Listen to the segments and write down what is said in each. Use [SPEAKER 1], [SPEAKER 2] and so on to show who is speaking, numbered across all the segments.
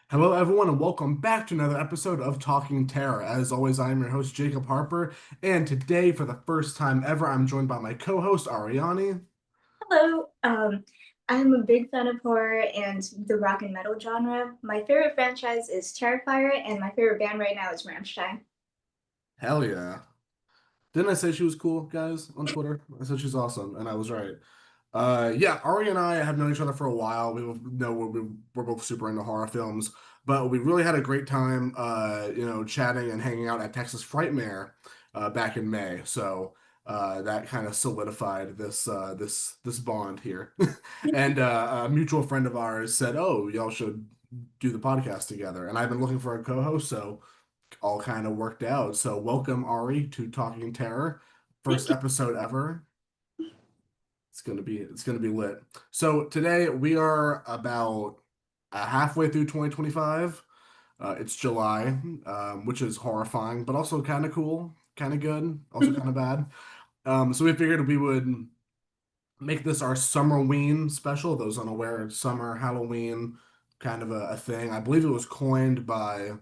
[SPEAKER 1] Hello, everyone, and welcome back to another episode of Talking Terror. As always, I am your host, Jacob Harper, and today, for the first time ever, I'm joined by my co-host, Arianee.
[SPEAKER 2] Hello. I'm a big fan of horror and the rock and metal genre. My favorite franchise is Terrifier, and my favorite band right now is Rammstein.
[SPEAKER 1] Hell yeah. Didn't I say she was cool, guys, on Twitter? I said she's awesome, and I was right. Yeah, Ari and I have known each other for a while. We both know we're both super into horror films, but we really had a great time, chatting and hanging out at Texas Frightmare back in May. So that kind of solidified this bond here. And a mutual friend of ours said, "Oh, y'all should do the podcast together." And I've been looking for a co-host, so all kind of worked out. So welcome, Ari, to Talking Terror,
[SPEAKER 2] Thank
[SPEAKER 1] first
[SPEAKER 2] you.
[SPEAKER 1] episode ever. It's gonna be lit. So today we are about halfway through 2025. It's July, which is horrifying, but also kind of cool, kind of good, also kind of bad. So we figured we would make this our Summerween special. Those unaware, summer Halloween kind of a thing. I believe it was coined by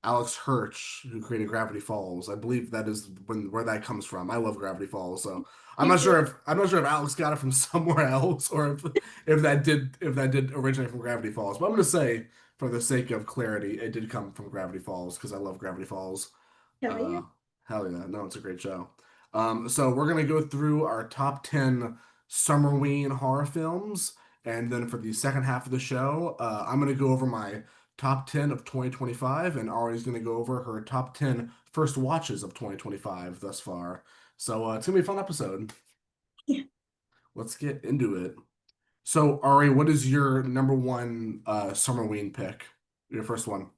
[SPEAKER 1] Alex Hirsch, who created Gravity Falls. I believe that is where that comes from. I love Gravity Falls, so
[SPEAKER 2] Me too.
[SPEAKER 1] I'm not sure if Alex got it from somewhere else or if that did originate from Gravity Falls. But I'm gonna say, for the sake of clarity, it did come from Gravity Falls because I love Gravity Falls.
[SPEAKER 2] Hell yeah.
[SPEAKER 1] Uh, Hell yeah, no, it's a great show. So we're gonna go through our top 10 Summerween horror films, and then for the second half of the show, I'm gonna go over my top 10 of 2025, and Ari's gonna go over her top 10 first watches of 2025 thus far. So it's gonna be a fun episode.
[SPEAKER 2] Yeah.
[SPEAKER 1] Let's get into it. So Ari, what is your number one Summerween pick? Your first one.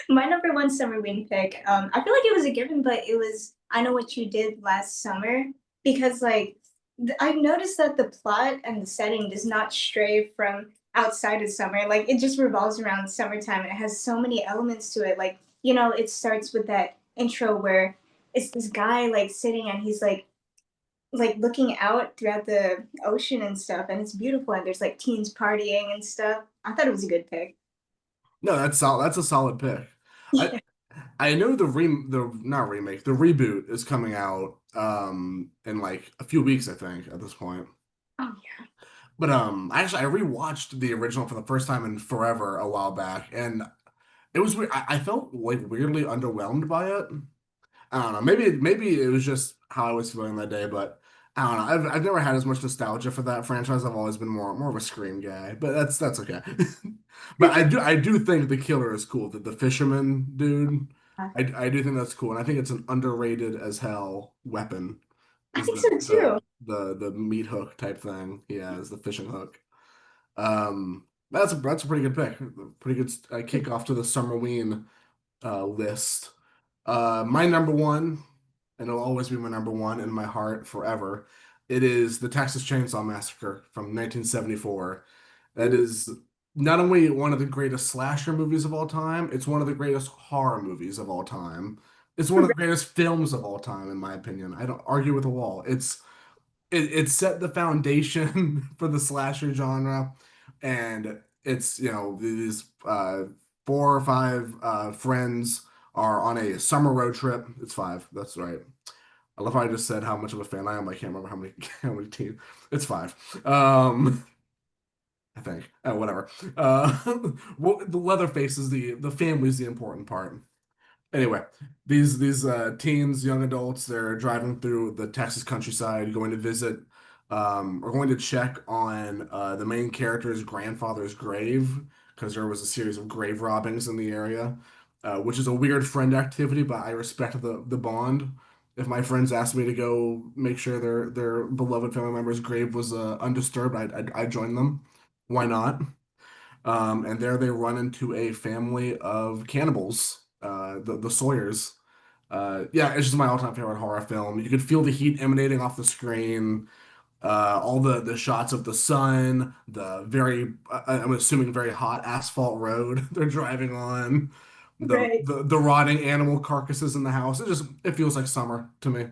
[SPEAKER 2] My number one summer wing pick. I feel like it was a given, but it was I Know What You Did Last Summer because I've noticed that the plot and the setting does not stray from outside of summer. Like it just revolves around summertime and it has so many elements to it. It starts with that intro where it's this guy like sitting and he's like looking out throughout the ocean and stuff, and it's beautiful. And there's like teens partying and stuff. I thought it was a good pick.
[SPEAKER 1] No, that's solid. That's a solid pick. I
[SPEAKER 2] Yeah.
[SPEAKER 1] I know the not remake, the reboot is coming out in like a few weeks, I think, at this point.
[SPEAKER 2] Oh yeah.
[SPEAKER 1] But actually I rewatched the original for the first time in forever a while back, and it was weird. I felt like weirdly underwhelmed by it. I don't know. Maybe it was just how I was feeling that day, but I don't know. I've never had as much nostalgia for that franchise. I've always been more of a Scream guy, but that's okay. But I do think the killer is cool. The fisherman dude, I do think that's cool, and I think it's an underrated as hell weapon.
[SPEAKER 2] I
[SPEAKER 1] Is
[SPEAKER 2] think
[SPEAKER 1] the
[SPEAKER 2] so
[SPEAKER 1] the
[SPEAKER 2] too.
[SPEAKER 1] the meat hook type thing? Yeah, is the fishing hook. That's a pretty good pick. Pretty good kickoff to the Summerween list. My number one, and it'll always be my number one in my heart forever. It is the Texas Chainsaw Massacre from 1974. That is not only one of the greatest slasher movies of all time, it's one of the greatest horror movies of all time. It's one of the greatest films of all time, in my opinion. I don't argue with the wall. It set the foundation for the slasher genre, and it's these four or five friends are on a summer road trip. It's five. That's right. I love how I just said how much of a fan I am. I can't remember how many how many teams. It's five. I think. Whatever. Well, the Leatherface is the family's the important part. Anyway, these teens, young adults, they're driving through the Texas countryside, going to visit, or going to check on the main character's grandfather's grave because there was a series of grave robbings in the area, which is a weird friend activity, but I respect the bond. If my friends asked me to go make sure their beloved family member's grave was undisturbed, I'd join them. Why not? And there they run into a family of cannibals, the Sawyers. Yeah, it's just my all-time favorite horror film. You could feel the heat emanating off the screen, all the shots of the sun, the very, I'm assuming very hot asphalt road they're driving on, the,
[SPEAKER 2] Right.
[SPEAKER 1] the the rotting animal carcasses in the house. It feels like summer to me.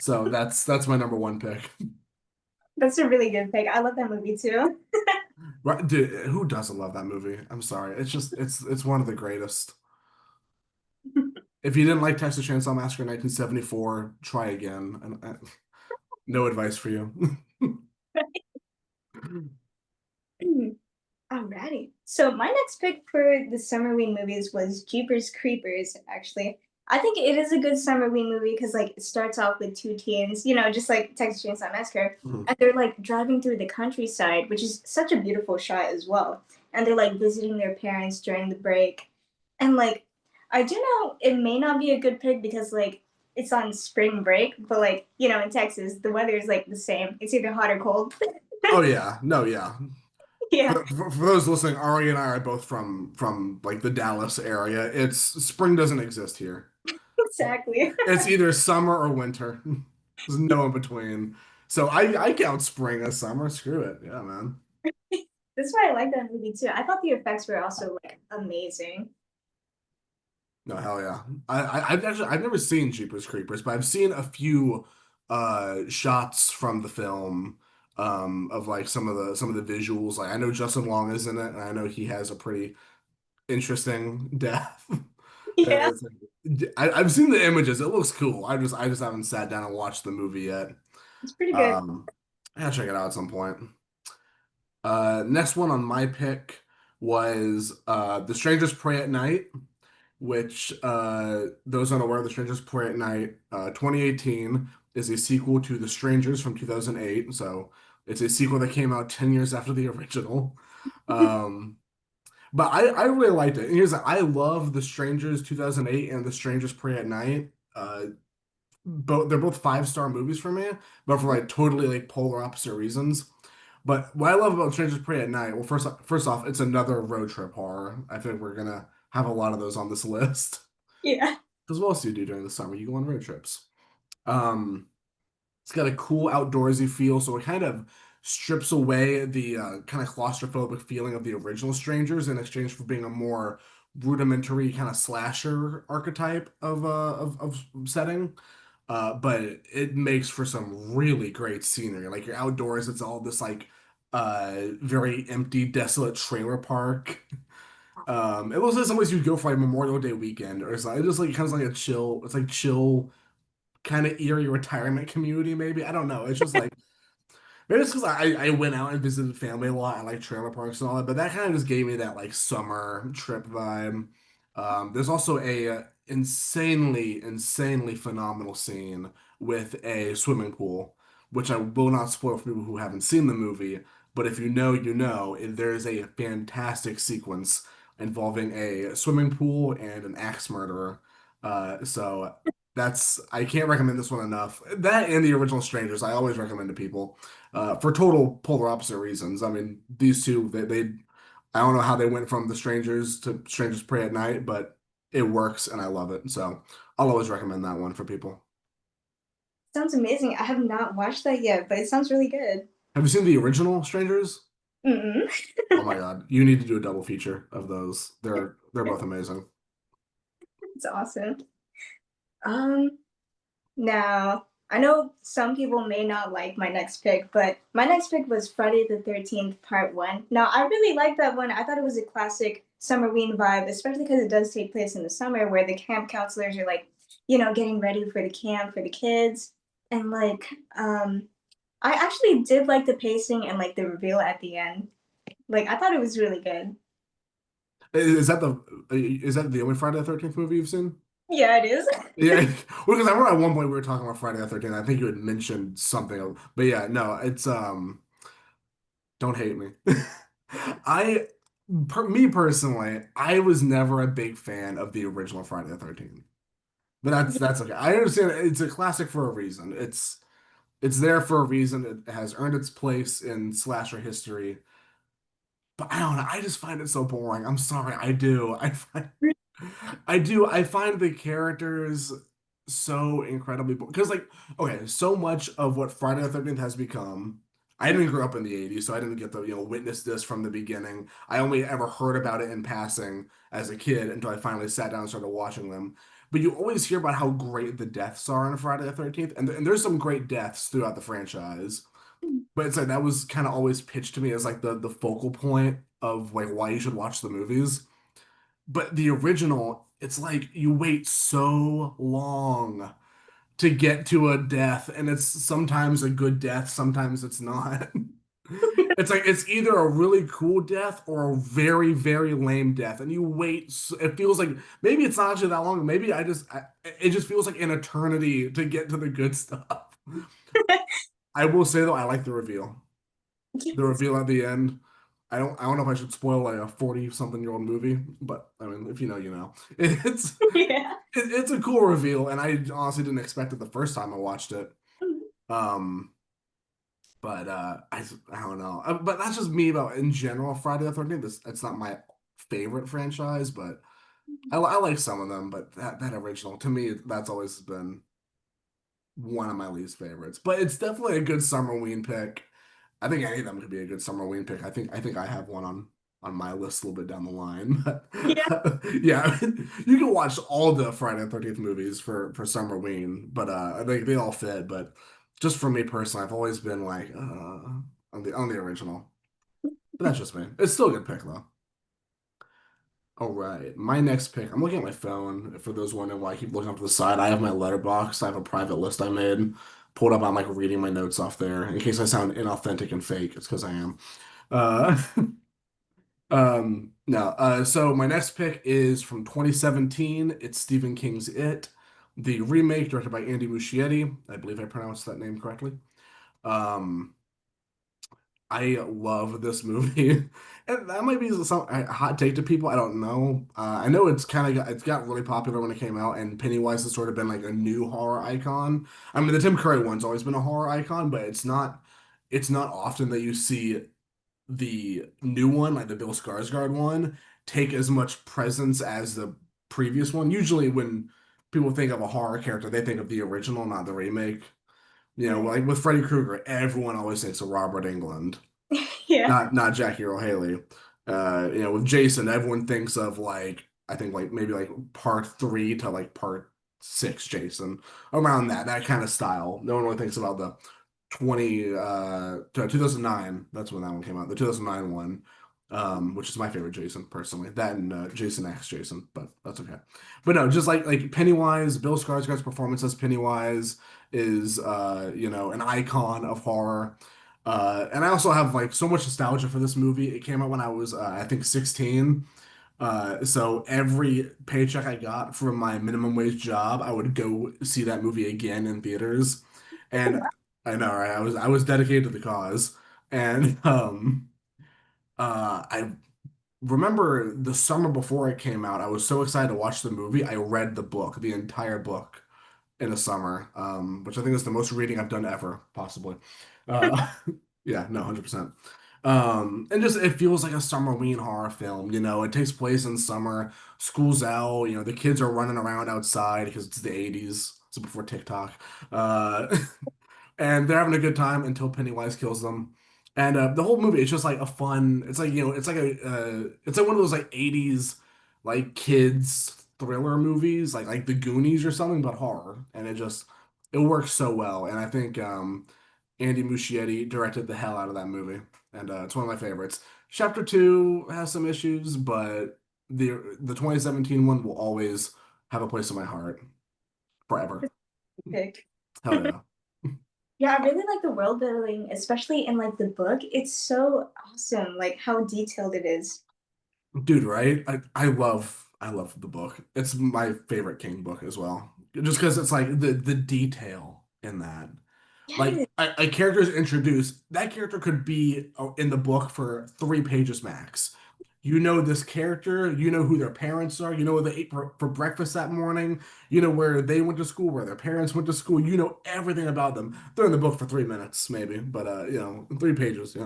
[SPEAKER 1] So that's my number one pick.
[SPEAKER 2] That's a really good pick. I love that movie too.
[SPEAKER 1] Right, dude, who doesn't love that movie? I'm sorry. It's just it's one of the greatest. If you didn't like Texas Chainsaw Massacre 1974, try again. No advice for you.
[SPEAKER 2] Alrighty. So my next pick for the Summerween movies was Jeepers Creepers, actually. I think it is a good Summerween movie because like it starts off with two teens, just like Texas Chainsaw Massacre,
[SPEAKER 1] Mhm.
[SPEAKER 2] and they're like driving through the countryside, which is such a beautiful shot as well. And they're like visiting their parents during the break. And like I do know it may not be a good pick because like it's on spring break, but like, in Texas, the weather is like the same. It's either hot or cold.
[SPEAKER 1] Oh yeah, no, yeah.
[SPEAKER 2] Yeah,
[SPEAKER 1] For those listening, Ari and I are both from like the Dallas area. It's spring doesn't exist here.
[SPEAKER 2] exactly.
[SPEAKER 1] It's either summer or winter. There's no in between. So I count spring as summer. Screw it. Yeah, man.
[SPEAKER 2] That's why I like that movie too. I thought the effects were also like amazing.
[SPEAKER 1] No, hell yeah. I've never seen Jeepers Creepers, but I've seen a few shots from the film of like some of the visuals. Like I know Justin Long is in it, and I know he has a pretty interesting death.
[SPEAKER 2] Yeah,
[SPEAKER 1] I've seen the images. It looks cool. I just haven't sat down and watched the movie yet.
[SPEAKER 2] it's pretty good.
[SPEAKER 1] Um, I gotta check it out at some point. Next one on my pick was The Strangers Pray at Night, which those unaware, The Strangers Pray at Night, 2018 is a sequel to The Strangers from 2008. So it's a sequel that came out 10 years after the original. Um, but I really liked it. And here's the, I love The Strangers 2008 and The Strangers Pray at Night. They're both five-star movies for me, but for like totally like polar opposite reasons. But what I love about Strangers Pray at Night, well, first off, it's another road trip horror. I think we're gonna have a lot of those on this list.
[SPEAKER 2] Yeah,
[SPEAKER 1] Because what else do you do during the summer? You go on road trips. Um, it's got a cool outdoorsy feel, so it kind of strips away the kind of claustrophobic feeling of the original Strangers in exchange for being a more rudimentary kind of slasher archetype of setting. But it makes for some really great scenery. Like you're outdoors, it's all this like very empty, desolate trailer park. It looks like someplace you'd go for like Memorial Day weekend, or it's just like kind of like a chill. It's like chill, kind of eerie retirement community. Maybe I don't know. It's just like maybe it's because I went out and visited family a lot. I like trailer parks and all that, but that kind of just gave me that like summer trip vibe. There's also a insanely phenomenal scene with a swimming pool, which I will not spoil for people who haven't seen the movie. But if you know, you know. There is a fantastic sequence involving a swimming pool and an axe murderer. So I can't recommend this one enough. That and the original Strangers, I always recommend to people for total polar opposite reasons. I mean, these two, I don't know how they went from The Strangers to Strangers Pray at Night, but it works and I love it. So I'll always recommend that one for people.
[SPEAKER 2] sounds amazing. I have not watched that yet, but it sounds really good.
[SPEAKER 1] Have you seen the original Strangers?
[SPEAKER 2] Mm-mm.
[SPEAKER 1] Oh my God, you need to do a double feature of those. They're both amazing.
[SPEAKER 2] It's awesome. Um, Now, I know some people may not like my next pick, but my next pick was Friday the 13th, Part 1. Now, I really liked that one. I thought it was a classic Summerween vibe, especially because it does take place in the summer where the camp counselors are like, getting ready for the camp for the kids. And like, I actually did like the pacing and like the reveal at the end. Like, I thought it was really good.
[SPEAKER 1] Is that the only Friday the 13th movie you've seen?
[SPEAKER 2] Yeah, it is.
[SPEAKER 1] Yeah, well, because I remember at one point we were talking about Friday the 13th. I think you had mentioned something, but yeah, no, it's don't hate me. I, me personally, I was never a big fan of the original Friday the 13th, but that's okay. I understand it's a classic for a reason. It's there for a reason. It has earned its place in slasher history. But I don't know. I just find it so boring. I'm sorry. I do. I do. I find the characters so incredibly because like okay, so much of what Friday the 13th has become. I didn't grow up in the 80s, so I didn't get to, witness this from the beginning. I only ever heard about it in passing as a kid until I finally sat down and started watching them. But you always hear about how great the deaths are on Friday the 13th, and there's some great deaths throughout the franchise. But it's like that was kind of always pitched to me as like the focal point of like why you should watch the movies. But the original, it's like you wait so long to get to a death, and it's sometimes a good death, sometimes it's not. It's like it's either a really cool death or a very, very lame death, and you wait. It feels like maybe it's not actually that long. Maybe it just feels like an eternity to get to the good stuff. I will say though, I like the reveal. The
[SPEAKER 2] Yes.
[SPEAKER 1] reveal at the end. I don't know if I should spoil like a 40-something-year-old movie, but I mean, if you know, you know. It's
[SPEAKER 2] Yeah.
[SPEAKER 1] it's a cool reveal, and I honestly didn't expect it the first time I watched it. Um, but I don't know. But that's just me about in general Friday the 13th. It's not my favorite franchise, but I like some of them. But that original to me, that's always been one of my least favorites. But it's definitely a good Summerween pick. I think any of them could be a good Summerween pick. I think I have one on my list a little bit down the line.
[SPEAKER 2] Yeah.
[SPEAKER 1] But yeah, you can watch all the Friday the 13th movies for Summerween, but I think they all fit. But just for me personally, I've always been like on the original. But that's just me. It's still a good pick though. All right, my next pick. I'm looking at my phone. For those wondering why I keep looking up to the side, I have my letterbox. I have a private list I made. Pulled up. I'm like reading my notes off there in case I sound inauthentic and fake. It's because I am. Uh, no. So my next pick is from 2017. It's Stephen King's It, the remake directed by Andy Muschietti. I believe I pronounced that name correctly. Um, I love this movie. And that might be some a hot take to people. I don't know. I know it's got really popular when it came out, and Pennywise has sort of been like a new horror icon. I mean, the Tim Curry one's always been a horror icon, but it's not often that you see the new one, like the Bill Skarsgård one, take as much presence as the previous one. Usually when people think of a horror character, they think of the original, not the remake.
[SPEAKER 2] Right.
[SPEAKER 1] Like with Freddy Krueger, everyone always thinks of Robert Englund,
[SPEAKER 2] Yeah.
[SPEAKER 1] not Jackie Earle Haley. With Jason, everyone thinks of like I think like maybe like part 3 to like part 6 Jason, around that kind of style. No one really thinks about the 2009. That's when that one came out. The 2009 one, which is my favorite Jason personally. That and Jason X Jason, but that's okay. But no, just like Pennywise, Bill Skarsgård's performance as Pennywise is an icon of horror. And I also have like so much nostalgia for this movie. It came out when I was I think 16. So every paycheck I got from my minimum wage job, I would go see that movie again in theaters. And I know, right? I was dedicated to the cause. And I remember the summer before it came out, I was so excited to watch the movie. I read the book, the entire book in a summer, which I think is the most reading I've done ever, possibly. Uh, yeah, no, 100%. And just it feels like a Summerween horror film. It takes place in summer, school's out, the kids are running around outside because it's the 80s, so before TikTok. Uh, and they're having a good time until Pennywise kills them. And the whole movie, it's just like a fun. It's like it's like one of those like '80s like kids thriller movies, like The Goonies or something, but horror. And it works so well. And I think Andy Muschietti directed the hell out of that movie, and it's one of my favorites. Chapter 2 has some issues, but the 2017 one will always have a place in my heart forever.
[SPEAKER 2] Pick.
[SPEAKER 1] Hell yeah.
[SPEAKER 2] Yeah, I really like the world building, especially in like the book. It's so awesome, like how detailed it is.
[SPEAKER 1] Dude, right? I love the book. It's my favorite King book as well. Just because it's like the detail in that. Like
[SPEAKER 2] Yes.
[SPEAKER 1] a character is introduced, that character could be in the book for 3 pages max. You know this character, you know who their parents are, you know what they ate for breakfast that morning, you know where they went to school, where their parents went to school, you know everything about them. They're in the book for 3 minutes, maybe, but 3 pages.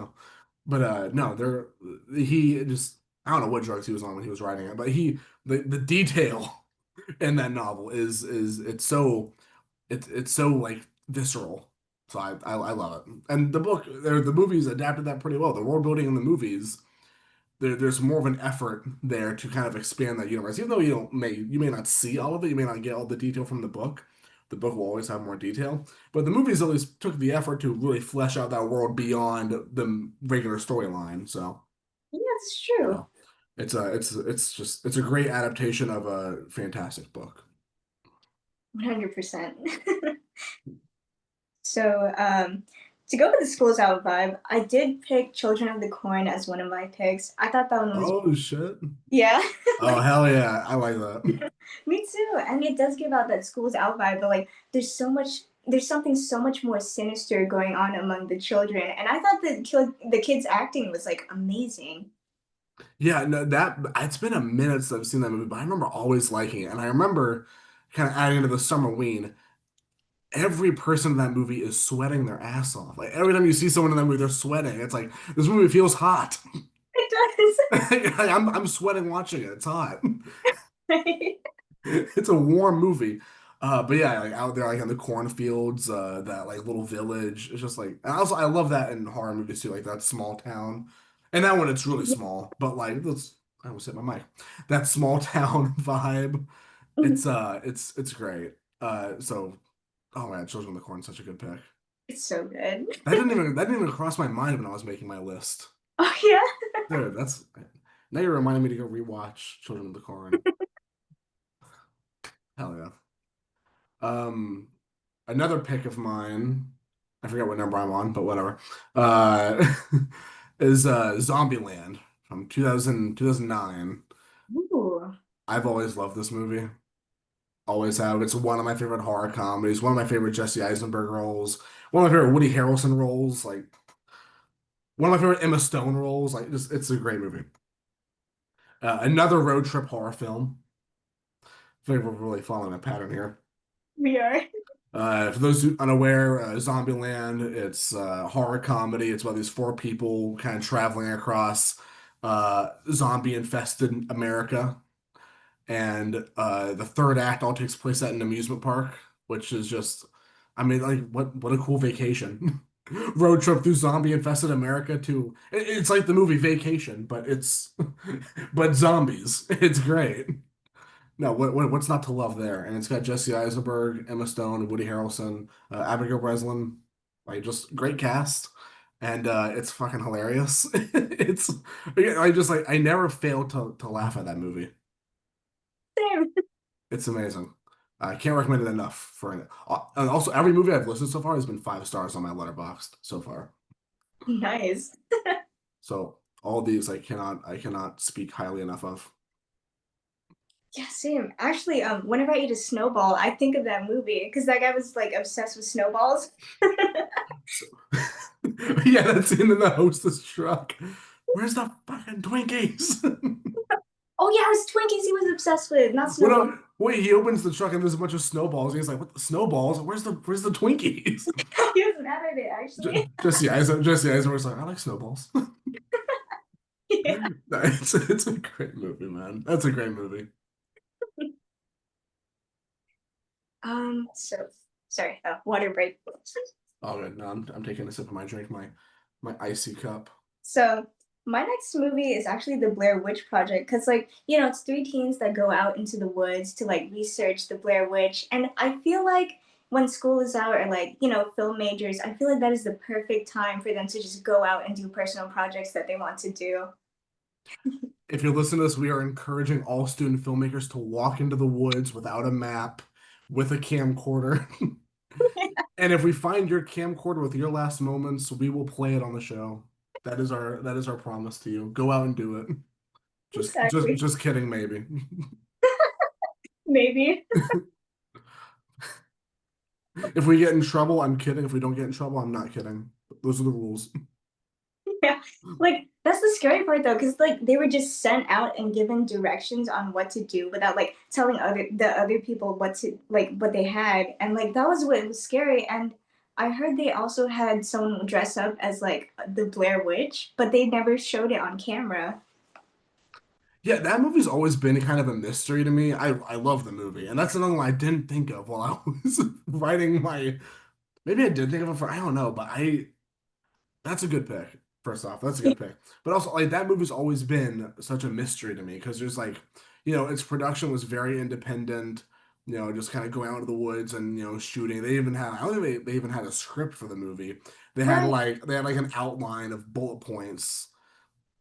[SPEAKER 1] But no, he just I don't know what drugs he was on when he was writing it, but the detail in that novel is it's so like visceral. So I love it. And the movies adapted that pretty well. The world building in the movies, there's more of an effort there to kind of expand that universe. Even though you may not see all of it, you may not get all the detail from the book. The book will always have more detail, but the movies at least took the effort to really flesh out that world beyond the regular storyline. So,
[SPEAKER 2] Yeah, it's
[SPEAKER 1] you
[SPEAKER 2] true.
[SPEAKER 1] know, it's a great adaptation of a fantastic book.
[SPEAKER 2] 100%. So, to go with the schools out vibe, I did pick Children of the Corn as one of my picks. I thought that one was,
[SPEAKER 1] Oh shit.
[SPEAKER 2] yeah,
[SPEAKER 1] Oh
[SPEAKER 2] like,
[SPEAKER 1] hell yeah. I like that.
[SPEAKER 2] me too. And it does give out that schools out vibe, but like, there's something so much more sinister going on among the children. And I thought the kids' acting was like amazing.
[SPEAKER 1] Yeah, no, that it's been a minute since I've seen that movie, but I remember always liking it. And I remember kind of adding to the Summerween, every person in that movie is sweating their ass off. Like every time you see someone in that movie, they're sweating. It's like this movie feels hot.
[SPEAKER 2] It does.
[SPEAKER 1] I'm sweating watching it. It's hot. It's a warm movie. But yeah, like out there, like in the cornfields, that like little village. It's just like, and also I love that in horror movies too, like that small town. And that one, it's really small, but like, I almost hit my mic. That small town vibe. It's great. So, oh man, Children of the Corn, is such a good pick.
[SPEAKER 2] It's so good.
[SPEAKER 1] That didn't even cross my mind when I was making my list.
[SPEAKER 2] Oh yeah.
[SPEAKER 1] Dude, that's now you're reminding me to go rewatch Children of the Corn. Hell yeah. Um, Another pick of mine, I forget what number I'm on, but whatever. Uh, is Zombieland from 2009.
[SPEAKER 2] Ooh.
[SPEAKER 1] I've always loved this movie. Always have. It's one of my favorite horror comedies, one of my favorite Jesse Eisenberg roles, one of my favorite Woody Harrelson roles, like one of my favorite Emma Stone roles. Like, just it's a great movie. Another road trip horror film. I think we're really following a pattern here.
[SPEAKER 2] We are.
[SPEAKER 1] For those who unaware, Zombieland, it's a horror comedy. It's about these four people kind of traveling across zombie-infested America. And the third act all takes place at an amusement park, which is just, I mean, like, what a cool vacation. Road trip through zombie-infested America to, it's like the movie Vacation, but it's, but zombies. It's great. No, what's not to love there? And it's got Jesse Eisenberg, Emma Stone, Woody Harrelson, Abigail Breslin, like just great cast, and it's fucking hilarious. It's I just like I never fail to laugh at that movie.
[SPEAKER 2] Same.
[SPEAKER 1] It's amazing. I can't recommend it enough for it. And also, every movie I've listened to so far has been 5 stars on my Letterboxd so far.
[SPEAKER 2] Nice.
[SPEAKER 1] So all these I cannot speak highly enough of.
[SPEAKER 2] Yeah, same. Actually, whenever I eat a snowball, I think of that movie because that guy was like obsessed with snowballs.
[SPEAKER 1] So, yeah, that scene in the hostess truck. Where's the fucking Twinkies?
[SPEAKER 2] Oh yeah, it was Twinkies he was obsessed with, not
[SPEAKER 1] Well,
[SPEAKER 2] snowballs.
[SPEAKER 1] no, wait, he opens the truck and there's a bunch of snowballs. And he's like, "What the snowballs? Where's the Twinkies?"
[SPEAKER 2] He was mad at it actually.
[SPEAKER 1] Jesse Eisenberg's like, "I like snowballs."
[SPEAKER 2] Yeah.
[SPEAKER 1] No, it's a great movie, man. That's a great movie.
[SPEAKER 2] So sorry. Water break.
[SPEAKER 1] Oh, good. No, I'm taking a sip of my drink, my icy cup.
[SPEAKER 2] So my next movie is actually the Blair Witch Project because, like, it's three teens that go out into the woods to like research the Blair Witch, and I feel like when school is out or like film majors, I feel like that is the perfect time for them to just go out and do personal projects that they want to do.
[SPEAKER 1] If you're listening to this, we are encouraging all student filmmakers to walk into the woods without a map, with a camcorder. And if we find your camcorder with your last moments, we will play it on the show. That is our promise to you. Go out and do it.
[SPEAKER 2] Exactly.
[SPEAKER 1] Just kidding, maybe.
[SPEAKER 2] Maybe.
[SPEAKER 1] If we get in trouble, I'm kidding. If we don't get in trouble, I'm not kidding. Those are the rules.
[SPEAKER 2] Yeah. Like that's the scary part though, because like they were just sent out and given directions on what to do without like telling other people what they had. And like that was what was scary. And I heard they also had someone dress up as like the Blair Witch, but they never showed it on camera.
[SPEAKER 1] Yeah, that movie's always been kind of a mystery to me. I love the movie, and that's another one I didn't think of while I was writing my. Maybe I did think of it for I don't know, but I that's a good pick. First off, that's a good pick. But also, like that movie's always been such a mystery to me because there's like, its production was very independent. just kind of going out into the woods and shooting. They even had I don't think they even had a script for the movie.
[SPEAKER 2] Right.
[SPEAKER 1] They had like an outline of bullet points.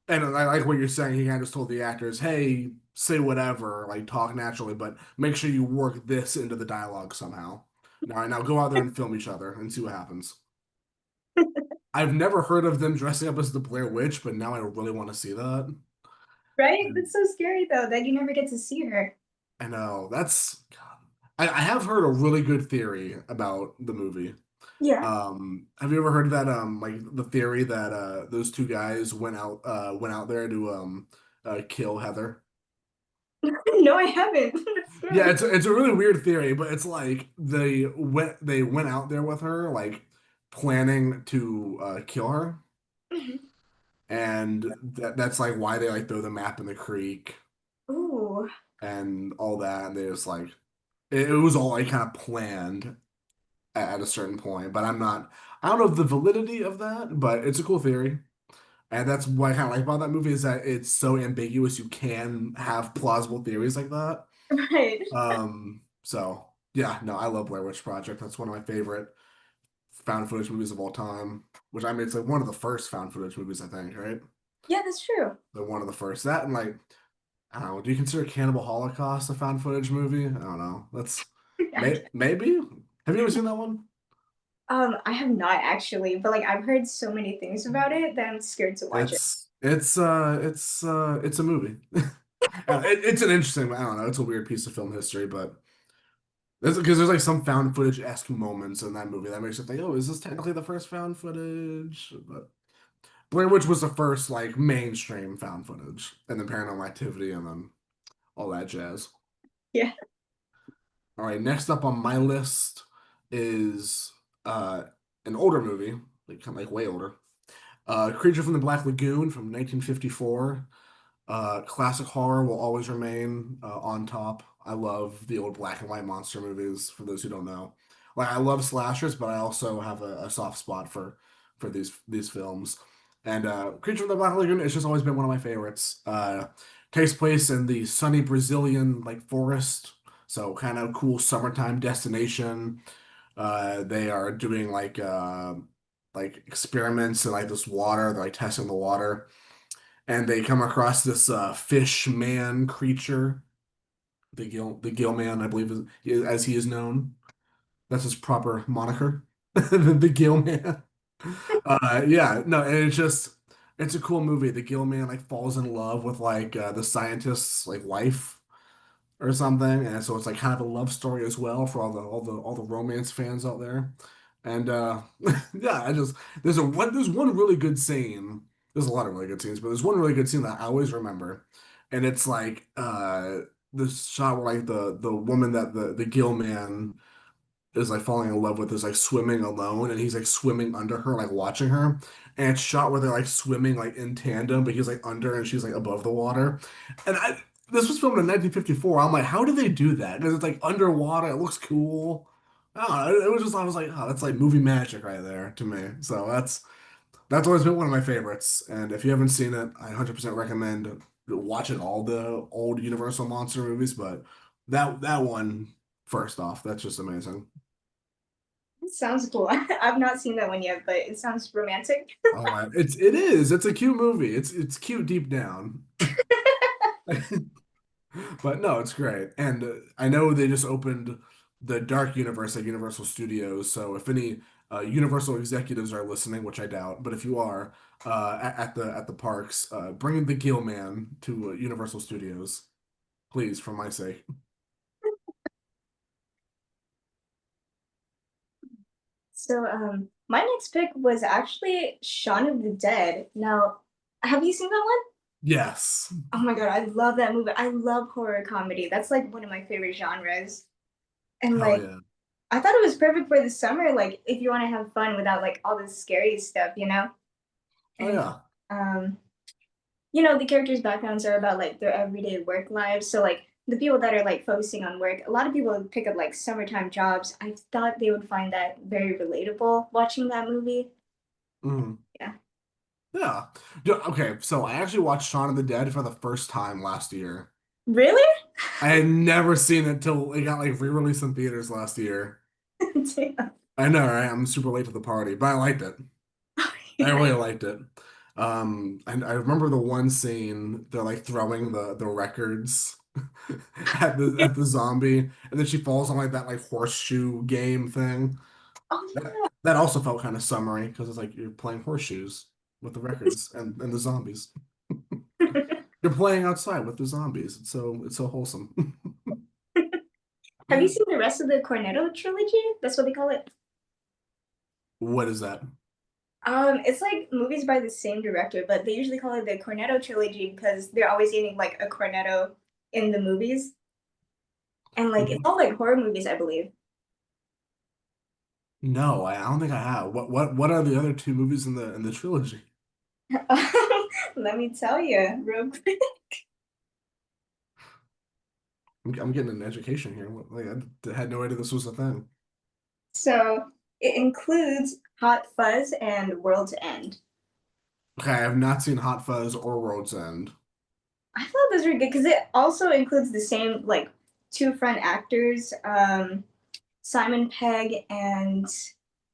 [SPEAKER 1] And I like what you're saying. He kind of just told the actors, "Hey, say whatever, like talk naturally, but make sure you work this into the dialogue somehow." All right, now go out there and film each other and see what happens. I've never heard of them dressing up as the Blair Witch, but now I really want to see that.
[SPEAKER 2] Right?
[SPEAKER 1] And
[SPEAKER 2] That's so scary though that you never get to see her.
[SPEAKER 1] I know that's God. I have heard a really good theory about the movie.
[SPEAKER 2] Yeah.
[SPEAKER 1] Have you ever heard that like the theory that those two guys went out there to kill Heather?
[SPEAKER 2] No, I haven't. That's
[SPEAKER 1] Yeah,
[SPEAKER 2] scary.
[SPEAKER 1] it's a really weird theory, but it's like they went out there with her, like planning to kill her, and that's like why they like throw the map in the creek
[SPEAKER 2] Ooh.
[SPEAKER 1] and all that, and they just like it was all like kind of planned at a certain point, but I don't know the validity of that, but it's a cool theory. And that's what I kind of like about that movie is that it's so ambiguous. You can have plausible theories like that.
[SPEAKER 2] Right.
[SPEAKER 1] So yeah, no, I love Blair Witch Project. That's one of my favorite found footage movies of all time. Which I mean, it's like one of the first found footage movies, I think, right?
[SPEAKER 2] Yeah, that's true.
[SPEAKER 1] The one of the first. That and like, I don't know. Do you consider Cannibal Holocaust a found footage movie? I don't know. That's maybe. Have you ever seen that one?
[SPEAKER 2] I have not actually, but like I've heard so many things about it that I'm scared to watch it.
[SPEAKER 1] It's a movie. It's an interesting. I don't know. It's a weird piece of film history, but because there's like some found footage-esque moments in that movie that makes you think, oh, is this technically the first found footage? But Blair Witch was the first like mainstream found footage, and then Paranormal Activity, and then all that jazz.
[SPEAKER 2] Yeah.
[SPEAKER 1] All right, next up on my list is uh an older movie, like kind of like way older. Creature from the Black Lagoon from 1954. Classic horror will always remain on top. I love the old black and white monster movies, for those who don't know. Like I love slashers, but I also have a soft spot for these films. And Creature from the Black Lagoon has just always been one of my favorites. Takes place in the sunny Brazilian like forest, so kind of cool summertime destination. They are doing like experiments in like this water. They're like testing the water and they come across this fish man creature, the gill man, I believe, as he is known. That's his proper moniker, the gill man. Yeah, no, and it's a cool movie. The gill man like falls in love with like the scientist's like wife or something, and so it's like kind of a love story as well for all the romance fans out there. And yeah, I just there's one really good scene. There's a lot of really good scenes, but there's one really good scene that I always remember, and it's like this shot where like the woman that the gill man is like falling in love with is like swimming alone and he's like swimming under her like watching her and it's shot where they're like swimming like in tandem but he's like under and she's like above the water and I this was filmed in 1954. I'm like how did they do that because it's like underwater it looks cool. I don't know, it was just I was like oh that's like movie magic right there to me so that's always been one of my favorites and if you haven't seen it I 100% recommend watching all the old Universal monster movies but that one first off that's just amazing.
[SPEAKER 2] It sounds cool. I've not seen that one yet, but it sounds romantic.
[SPEAKER 1] Oh, it is. It's a cute movie. It's cute deep down. But no, it's great. And I know they just opened the Dark Universe at Universal Studios. So if any Universal executives are listening, which I doubt, but if you are at the parks, bring the Gill Man to Universal Studios, please, for my sake.
[SPEAKER 2] So, my next pick was actually Shaun of the Dead. Now, have you seen that one?
[SPEAKER 1] Yes.
[SPEAKER 2] Oh my God, I love that movie. I love horror comedy. That's like one of my favorite genres. And
[SPEAKER 1] Hell
[SPEAKER 2] like,
[SPEAKER 1] yeah.
[SPEAKER 2] I thought it was perfect for the summer, like if you want to have fun without like all this scary stuff, you know?
[SPEAKER 1] Oh
[SPEAKER 2] And
[SPEAKER 1] yeah.
[SPEAKER 2] um, the characters' backgrounds are about like their everyday work lives. So like the people that are like focusing on work, a lot of people pick up like summertime jobs. I thought they would find that very relatable watching that movie.
[SPEAKER 1] Mhm.
[SPEAKER 2] Yeah.
[SPEAKER 1] Yeah. Okay, so I actually watched Shaun of the Dead for the first time last year.
[SPEAKER 2] Really?
[SPEAKER 1] I had never seen it till it got like re-released in theaters last year.
[SPEAKER 2] Damn.
[SPEAKER 1] I know, right? I'm super late to the party, but I liked it. I
[SPEAKER 2] Yeah.
[SPEAKER 1] really liked it. And I remember the one scene they're like throwing the records at the zombie, and then she falls on like that like horseshoe game thing. That
[SPEAKER 2] Oh
[SPEAKER 1] that also felt kind of summery because it's like you're playing horseshoes with the records and the zombies.
[SPEAKER 2] yeah.
[SPEAKER 1] You're playing outside with the zombies. It's so wholesome.
[SPEAKER 2] Have you seen the rest of the Cornetto trilogy? That's what they call it.
[SPEAKER 1] What is that?
[SPEAKER 2] It's like movies by the same director, but they usually call it the Cornetto trilogy because they're always eating like a cornetto in the movies. And like it's all like horror movies, I believe.
[SPEAKER 1] No, I don't think I have. What are the other two movies in the trilogy?
[SPEAKER 2] Let me tell you real quick.
[SPEAKER 1] I'm getting an education here. Like, I had no idea this was a thing.
[SPEAKER 2] So it includes Hot Fuzz and World's End.
[SPEAKER 1] Okay, I have not seen Hot Fuzz or World's End.
[SPEAKER 2] I thought those were good because it also includes the same like two front actors, Simon Pegg and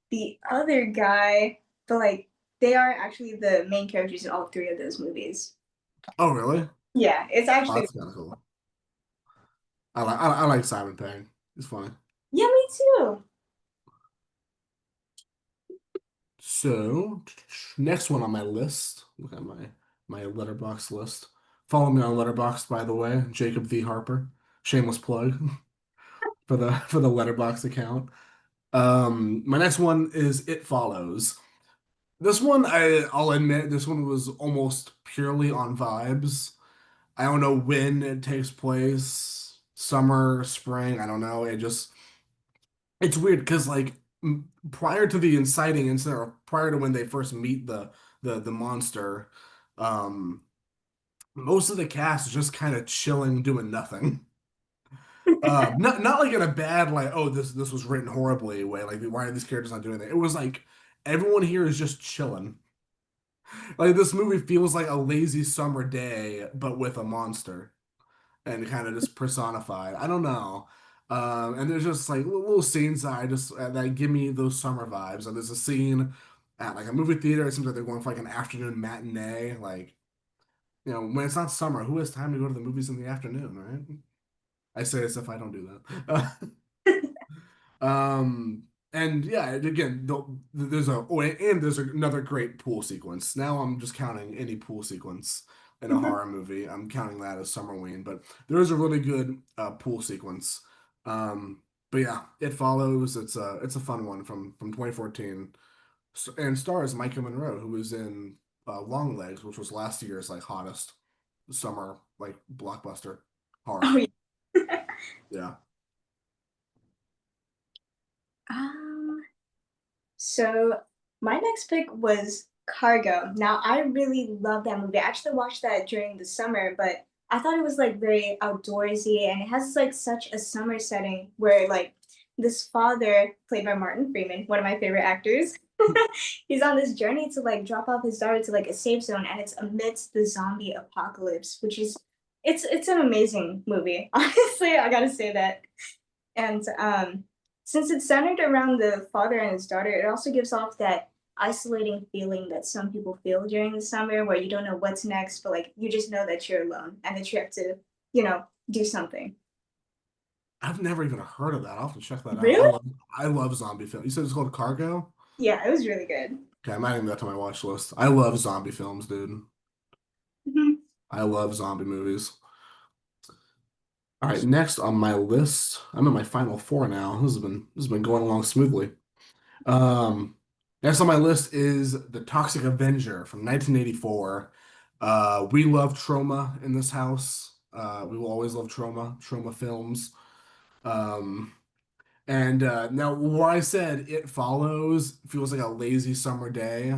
[SPEAKER 2] the other guy, but like they are actually the main characters in all three of those movies.
[SPEAKER 1] Oh, really?
[SPEAKER 2] Yeah, it's
[SPEAKER 1] Oh,
[SPEAKER 2] actually
[SPEAKER 1] that's kind of cool. I like Simon Pegg. It's funny.
[SPEAKER 2] yeah, me too.
[SPEAKER 1] So, next one on my list. Look at my letterbox list. Follow me on Letterboxd, by the way, Jacob the Harper. Shameless plug for the Letterbox account. My next one is It Follows. This one, I'll admit, this one was almost purely on vibes. I don't know when it takes place, summer, spring, I don't know. It's weird because like prior to the inciting incident, or prior to when they first meet the monster, um, most of the cast is just kind of chilling, doing nothing. Not like in a bad like, oh, this was written horribly way. Like, why are these characters not doing that? It was like everyone here is just chilling. Like this movie feels like a lazy summer day, but with a monster and kind of just personified. I don't know. And there's just like little scenes that I just that give me those summer vibes. And there's a scene at like a movie theater. It seems like they're going for like an afternoon matinee. Like, when it's not summer, who has time to go to the movies in the afternoon, right? I say as if I don't do that. Um, and yeah, again, there's another great pool sequence. Now I'm just counting any pool sequence in a horror movie. I'm counting that as Summerween, but there is a really good pool sequence. Um, but yeah, It Follows. It's a fun one from 2014, and stars Micah Monroe, who was in Longlegs, which was last year's like hottest summer like blockbuster horror.
[SPEAKER 2] Oh yeah.
[SPEAKER 1] Yeah.
[SPEAKER 2] Um, so my next pick was Cargo. Now I really love that movie. I actually watched that during the summer, but I thought it was like very outdoorsy and it has like such a summer setting where like this father, played by Martin Freeman, one of my favorite actors, he's on this journey to like drop off his daughter to like a safe zone and it's amidst the zombie apocalypse, which is it's an amazing movie. Honestly, I gotta say that. And since it's centered around the father and his daughter, it also gives off that isolating feeling that some people feel during the summer where you don't know what's next, but like you just know that you're alone and that you have to, do something.
[SPEAKER 1] I've never even heard of that. I'll have to check that out.
[SPEAKER 2] Really?
[SPEAKER 1] I love zombie film. You said it's called Cargo?
[SPEAKER 2] Yeah, it was really good.
[SPEAKER 1] Okay, I'm adding that to my watch list. I love zombie films, dude.
[SPEAKER 2] Mhm.
[SPEAKER 1] I love zombie movies. All right, next on my list, I'm in my final four now. This has been going along smoothly. Um, Next on my list is The Toxic Avenger from 1984. We love trauma in this house. We will always love trauma films. Um, And now, where I said It Follows feels like a lazy summer day,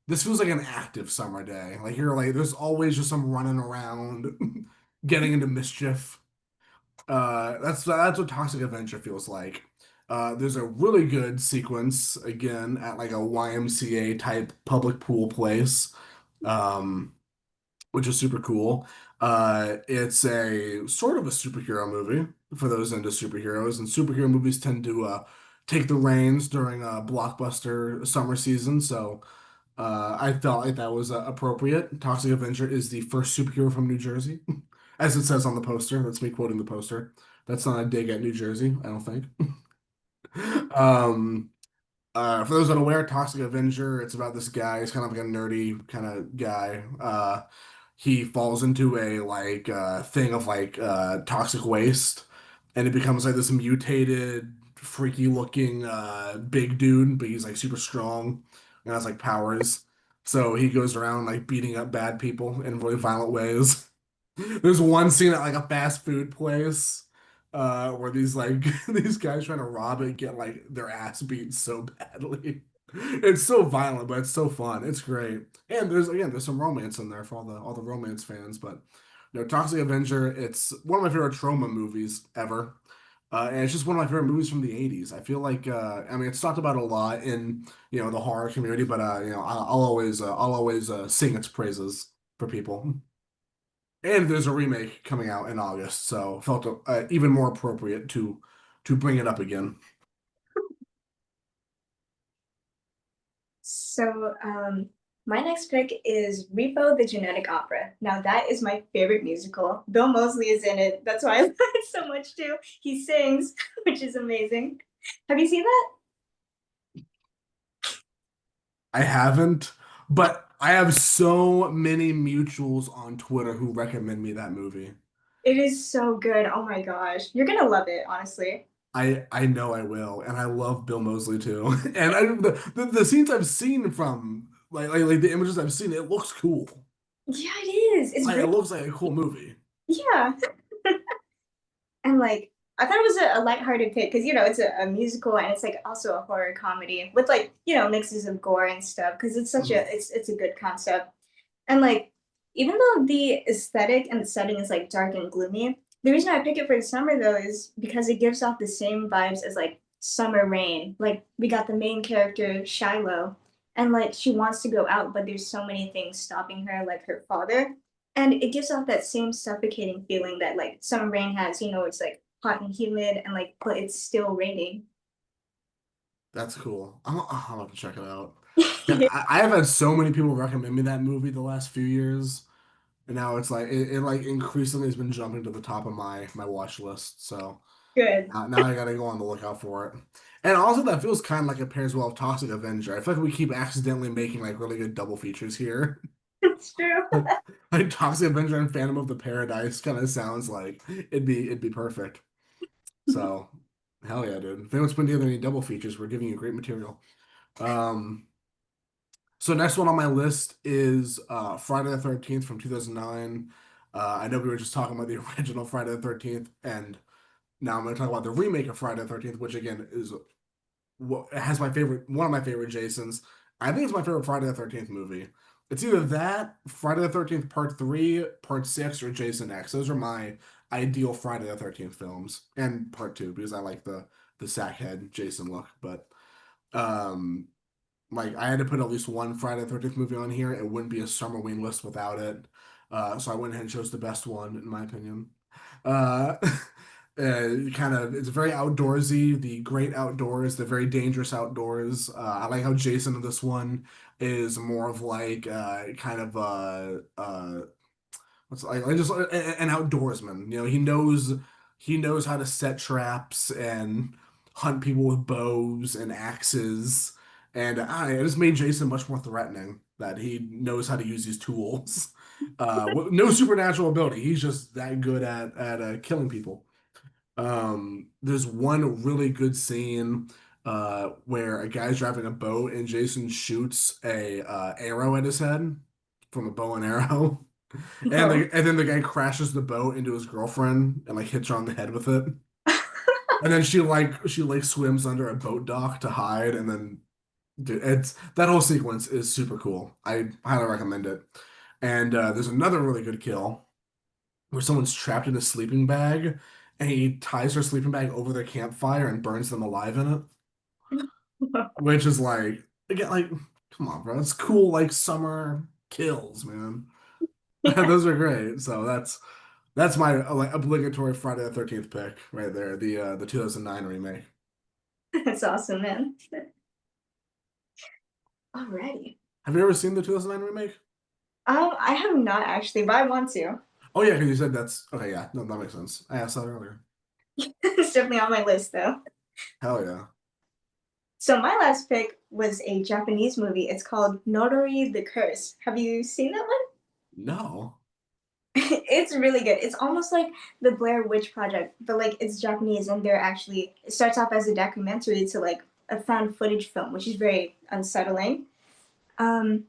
[SPEAKER 1] this feels like an active summer day. Like you're like, there's always just some running around, getting into mischief. That's what Toxic Avenger feels like. There's a really good sequence again at like a YMCA type public pool place. Um, which is super cool. It's a sort of a superhero movie for those into superheroes, and superhero movies tend to take the reins during a blockbuster summer season. So I felt like that was appropriate. Toxic Avenger is the first superhero from New Jersey, as it says on the poster. That's me quoting the poster. That's not a dig at New Jersey, I don't think. Um, for those unaware, Toxic Avenger, it's about this guy. He's kind of like a nerdy kind of guy. He falls into a thing of toxic waste, and he becomes like this mutated, freaky looking big dude, but he's like super strong and has like powers. So he goes around like beating up bad people in really violent ways. There's one scene at like a fast food place where these like these guys trying to rob it get like their ass beat so badly. It's so violent, but it's so fun. It's great. And there's some romance in there for all the romance fans, but Toxic Avenger, it's one of my favorite trauma movies ever. And it's just one of my favorite movies from the 80s. I feel like I mean it's talked about a lot in the horror community, but I'll always sing its praises for people. And there's a remake coming out in August, so felt even more appropriate to bring it up again.
[SPEAKER 2] So, my next pick is Repo the Genetic Opera. Now, that is my favorite musical. Bill Moseley is in it. That's why I love it so much too. He sings, which is amazing. Have you seen that?
[SPEAKER 1] I haven't, but I have so many mutuals on Twitter who recommend me that movie.
[SPEAKER 2] It is so good. Oh my gosh. You're gonna love it, honestly.
[SPEAKER 1] I know I will, and I love Bill Moseley too. And the scenes I've seen from like the images I've seen, it looks cool.
[SPEAKER 2] Yeah, it is. It's
[SPEAKER 1] Like it
[SPEAKER 2] really,
[SPEAKER 1] looks like a cool movie.
[SPEAKER 2] yeah. And like, I thought it was a lighthearted pick because, it's a musical and it's like also a horror comedy with like, mixes of gore and stuff because it's such
[SPEAKER 1] Mhm.
[SPEAKER 2] it's a good concept. And like, even though the aesthetic and the setting is like dark and gloomy, the reason I pick it for the summer though is because it gives off the same vibes as like summer rain. Like we got the main character Shiloh, and like she wants to go out, but there's so many things stopping her, like her father. And it gives off that same suffocating feeling that like summer rain has, it's like hot and humid and like but it's still raining.
[SPEAKER 1] That's cool. I'll have to check it out. Yeah, I have had so many people recommend me that movie the last few years. And now it's like it like increasingly has been jumping to the top of my watch list. So
[SPEAKER 2] Good.
[SPEAKER 1] now I gotta go on the lookout for it. And also that feels kind of like it pairs well with Toxic Avenger. I feel like we keep accidentally making like really good double features here.
[SPEAKER 2] It's true.
[SPEAKER 1] Like Toxic Avenger and Phantom of the Paradise kind of sounds like it'd be perfect. So hell yeah, dude. If anyone's putting together any double features, we're giving you great material. Um, so next one on my list is Friday the 13th from 2009. I know we were just talking about the original Friday the 13th, and now I'm going to talk about the remake of Friday the 13th, which again is what has one of my favorite Jasons. I think it's my favorite Friday the 13th movie. It's either that, Friday the 13th Part 3, Part 6, or Jason X. Those are my ideal Friday the 13th films, and Part 2 because I like the sackhead Jason look. But um, like I had to put at least one Friday the 13th movie on here. It wouldn't be a Summerween list without it. So I went ahead and chose the best one, in my opinion. Uh, it's very outdoorsy, the great outdoors, the very dangerous outdoors. I like how Jason in this one is more of like kind of what's like just an outdoorsman. He knows how to set traps and hunt people with bows and axes, and it just made Jason much more threatening that he knows how to use these tools. With no supernatural ability. He's just that good at killing people. There's one really good scene where a guy's driving a boat and Jason shoots a arrow at his head from a bow and arrow.
[SPEAKER 2] No.
[SPEAKER 1] And then the guy crashes the boat into his girlfriend and like hits her on the head with it. And then she swims under a boat dock to hide. And then dude, it's that whole sequence is super cool. I highly recommend it. And there's another really good kill where someone's trapped in a sleeping bag and he ties their sleeping bag over their campfire and burns them alive in it. Which is like again like come on, bro. It's cool like summer kills, man. Those are great. So that's my like obligatory Friday the 13th pick right there. The 2009 remake.
[SPEAKER 2] That's awesome, man. Alrighty.
[SPEAKER 1] Have you ever seen the 2009 remake?
[SPEAKER 2] I have not actually, but I want to.
[SPEAKER 1] Oh yeah, because you said that's okay. Yeah, no, that makes sense. I asked that earlier.
[SPEAKER 2] It's definitely on my list though.
[SPEAKER 1] Hell yeah.
[SPEAKER 2] So my last pick was a Japanese movie. It's called Norori the Curse. Have you seen that one?
[SPEAKER 1] No.
[SPEAKER 2] It's really good. It's almost like the Blair Witch Project, but like it's Japanese and they're actually it starts off as a documentary to like a found footage film, which is very unsettling. Um,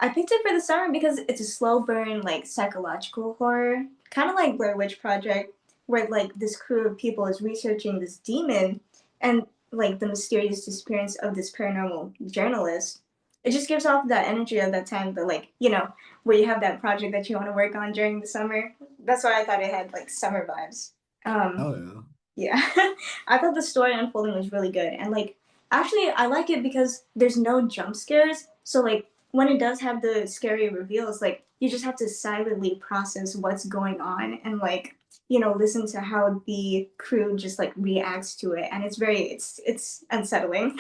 [SPEAKER 2] I picked it for the summer because it's a slow burn, like psychological horror, kind of like Blair Witch Project, where like this crew of people is researching this demon and like the mysterious disappearance of this paranormal journalist. It just gives off that energy of that time, that like where you have that project that you want to work on during the summer. That's why I thought it had like summer vibes. Um,
[SPEAKER 1] Hell yeah.
[SPEAKER 2] yeah, I thought the story unfolding was really good, and like actually, I like it because there's no jump scares. So like when it does have the scary reveals, like you just have to silently process what's going on and like listen to how the crew just like reacts to it, and it's unsettling.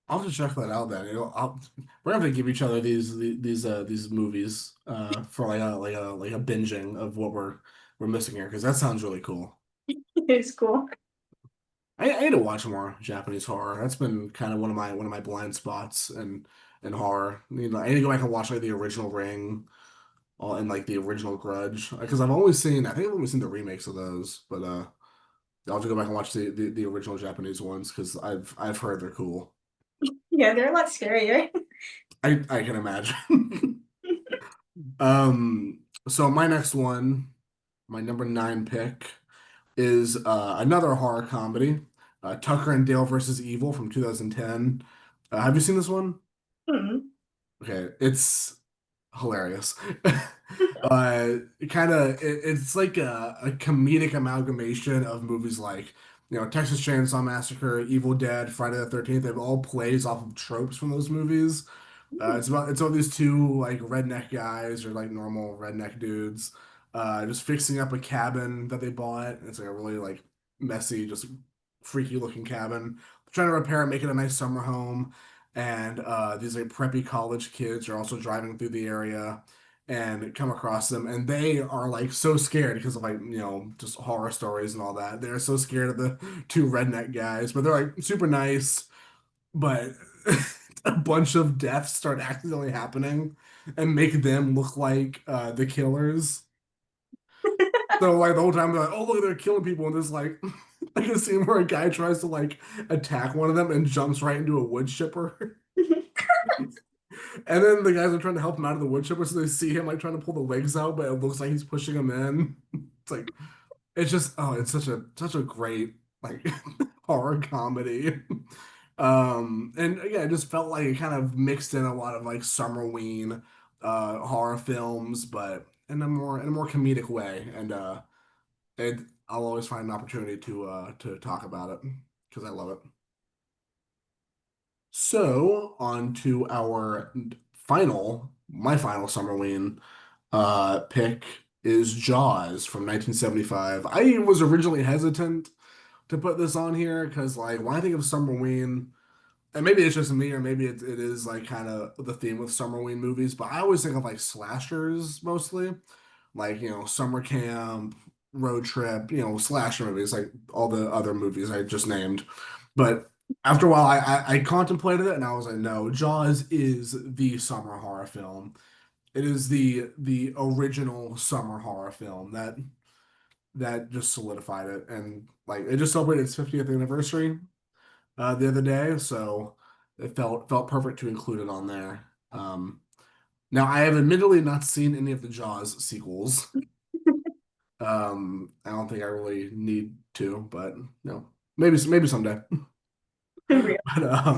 [SPEAKER 1] I'll have to check that out then. We're gonna have to give each other these movies for like a binging of what we're missing here because that sounds really cool.
[SPEAKER 2] It's cool.
[SPEAKER 1] I need to watch more Japanese horror. That's been kind of one of my blind spots in horror. I need to go back and watch like the original Ring and like the original Grudge because I think I've only seen the remakes of those, but I'll have to go back and watch the original Japanese ones because I've heard they're cool.
[SPEAKER 2] Yeah, they're a lot scarier.
[SPEAKER 1] I can imagine. Um, so my next one, my number nine pick is another horror comedy, Tucker and Dale versus Evil from 2010. Have you seen this one?
[SPEAKER 2] Hmm.
[SPEAKER 1] Okay, it's hilarious. It's like a comedic amalgamation of movies like, Texas Chainsaw Massacre, Evil Dead, Friday the 13th. It all plays off of tropes from those movies. It's about these two like redneck guys or like normal redneck dudes, just fixing up a cabin that they bought. It's like a really like messy, just freaky looking cabin. Trying to repair it, make it a nice summer home. And these like preppy college kids are also driving through the area and come across them, and they are like so scared because of like just horror stories and all that. They're so scared of the two redneck guys, but they're like super nice. But a bunch of deaths start accidentally happening and make them look like the killers. So like the whole time they're like, "Oh look, they're killing people," and there's like like a scene where a guy tries to like attack one of them and jumps right into a wood chipper. And then the guys are trying to help him out of the wood chipper, so they see him like trying to pull the legs out, but it looks like he's pushing him in. It's like it's just it's such a great like horror comedy. And again, it just felt like it kind of mixed in a lot of like Summerween horror films, but in a more comedic way. And I'll always find an opportunity to talk about it because I love it. So on to my final Summerween pick is Jaws from 1975. I was originally hesitant to put this on here because like when I think of Summerween, and maybe it's just me or maybe it is like kind of the theme with Summerween movies, but I always think of like slashers mostly, like summer camp, road trip, slasher movies, like all the other movies I just named. But after a while, I contemplated it and I was like, no, Jaws is the summer horror film. It is the original summer horror film that just solidified it, and like it just celebrated its 50th anniversary the other day, so it felt perfect to include it on there. Now I have admittedly not seen any of the Jaws sequels. I don't think I really need to, but maybe someday.
[SPEAKER 2] Real.
[SPEAKER 1] But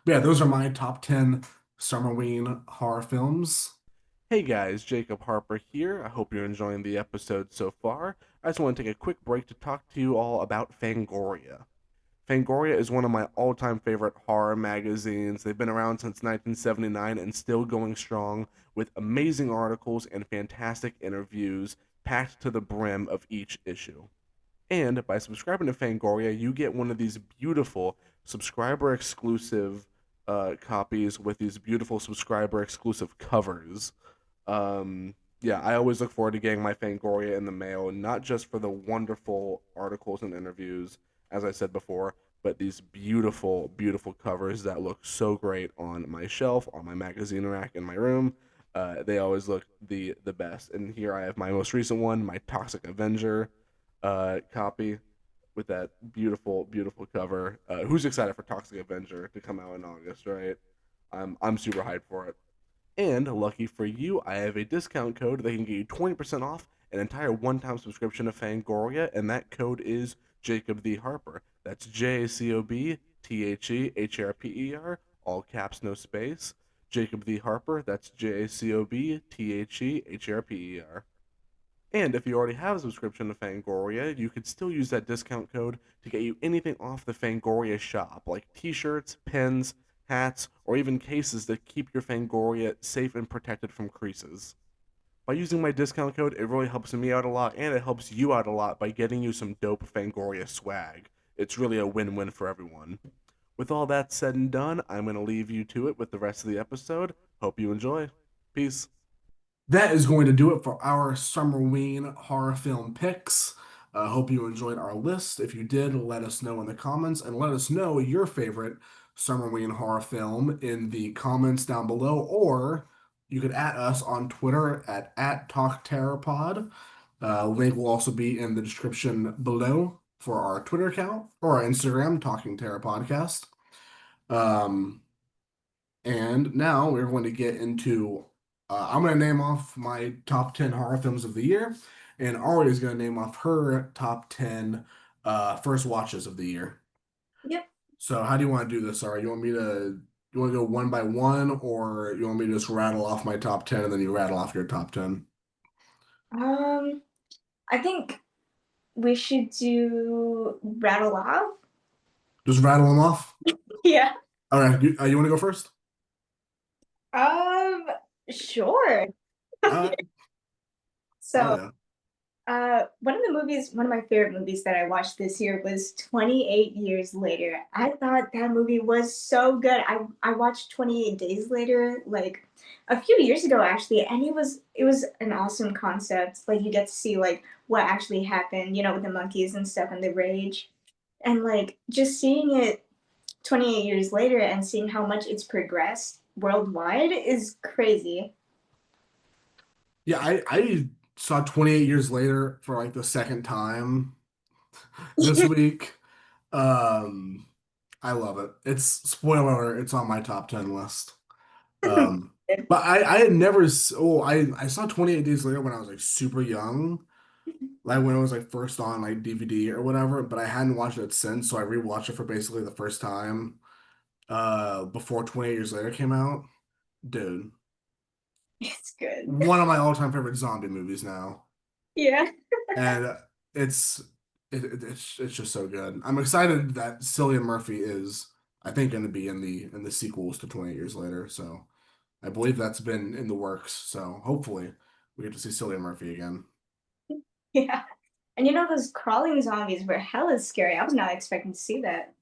[SPEAKER 1] yeah, those are my top 10 Summerween horror films. Hey guys, Jacob Harper here. I hope you're enjoying the episode so far. I just want to take a quick break to talk to you all about Fangoria. Fangoria is one of my all-time favorite horror magazines. They've been around since 1979 and still going strong with amazing articles and fantastic interviews packed to the brim of each issue. And by subscribing to Fangoria, you get one of these beautiful subscriber exclusive copies with these beautiful subscriber exclusive covers. Yeah, I always look forward to getting my Fangoria in the mail, not just for the wonderful articles and interviews, as I said before, but these beautiful, beautiful covers that look so great on my shelf, on my magazine rack in my room. They always look the best. And here I have my most recent one, my Toxic Avenger copy with that beautiful, beautiful cover. Who's excited for Toxic Avenger to come out in August, right? I'm super hyped for it. And lucky for you, I have a discount code that can get you 20% off an entire one-time subscription to Fangoria, and that code is Jacob the Harper. That's JACOBTHEHARPER, all caps, no space. Jacob the Harper, that's JACOBTHEHARPER. And if you already have a subscription to Fangoria, you could still use that discount code to get you anything off the Fangoria shop, like t-shirts, pins, hats, or even cases that keep your Fangoria safe and protected from creases. By using my discount code, it really helps me out a lot, and it helps you out a lot by getting you some dope Fangoria swag. It's really a win-win for everyone. With all that said and done, I'm going to leave you to it with the rest of the episode. Hope you enjoy. Peace. That is going to do it for our Summerween horror film picks. I hope you enjoyed our list. If you did, let us know in the comments and let us know your favorite Summerween horror film in the comments down below, or you could at us on Twitter at TalkTerrorPod. Link will also be in the description below for our Twitter account or our Instagram, Talking Terror Podcast. Um, and now we're going to get into, I'm going to name off my top 10 horror films of the year, and Ari is going to name off her top 10 first watches of the year.
[SPEAKER 2] Yep.
[SPEAKER 1] So how do you want to do this, Ari? You want to go one by one, or you want me to just rattle off my top 10 and then you rattle off your top 10?
[SPEAKER 2] Um, I think we should do rattle off.
[SPEAKER 1] Just rattle them off?
[SPEAKER 2] Yeah.
[SPEAKER 1] All right, you want to go first?
[SPEAKER 2] Um, sure.
[SPEAKER 1] Uh, oh
[SPEAKER 2] So,
[SPEAKER 1] yeah.
[SPEAKER 2] one of my favorite movies that I watched this year was 28 Years Later. I thought that movie was so good. I watched 28 Days Later like a few years ago actually, and it was an awesome concept. Like you get to see like what actually happened, with the monkeys and stuff and the rage. And like just seeing it 28 years later and seeing how much it's progressed worldwide is crazy.
[SPEAKER 1] Yeah, I saw 28 Years Later for like the second time this week. Um, I love it. It's spoiler alert, it's on my top 10 list. Um, but I had never I saw 28 Days Later when I was like super young, like when it was like first on like DVD or whatever, but I hadn't watched it since, so I rewatched it for basically the first time before 28 Years Later came out. Dude,
[SPEAKER 2] It's good.
[SPEAKER 1] one of my all-time favorite zombie movies now.
[SPEAKER 2] Yeah.
[SPEAKER 1] And it's it's just so good. I'm excited that Cillian Murphy is, I think, going to be in the sequels to 28 Years Later. So I believe that's been in the works. So hopefully we get to see Cillian Murphy again.
[SPEAKER 2] Yeah. And those crawling zombies were hella scary. I was not expecting to see that.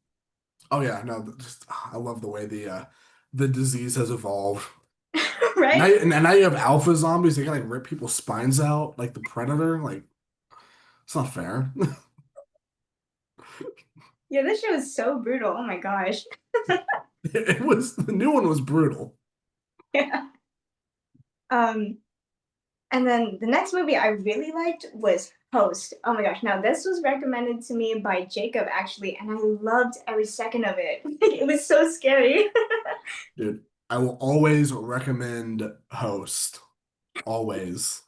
[SPEAKER 1] Oh yeah, no, just I love the way the disease has evolved. Now
[SPEAKER 2] Right?
[SPEAKER 1] and now you have alpha zombies. They can like rip people's spines out like the Predator. Like it's not fair.
[SPEAKER 2] Yeah, this show is so brutal. Oh my gosh.
[SPEAKER 1] It was the new one was brutal.
[SPEAKER 2] Yeah. Um, and then the next movie I really liked was Host. Oh my gosh. Now this was recommended to me by Jacob actually, and I loved every second of it. It was so scary.
[SPEAKER 1] Dude, I will always recommend Host. Always.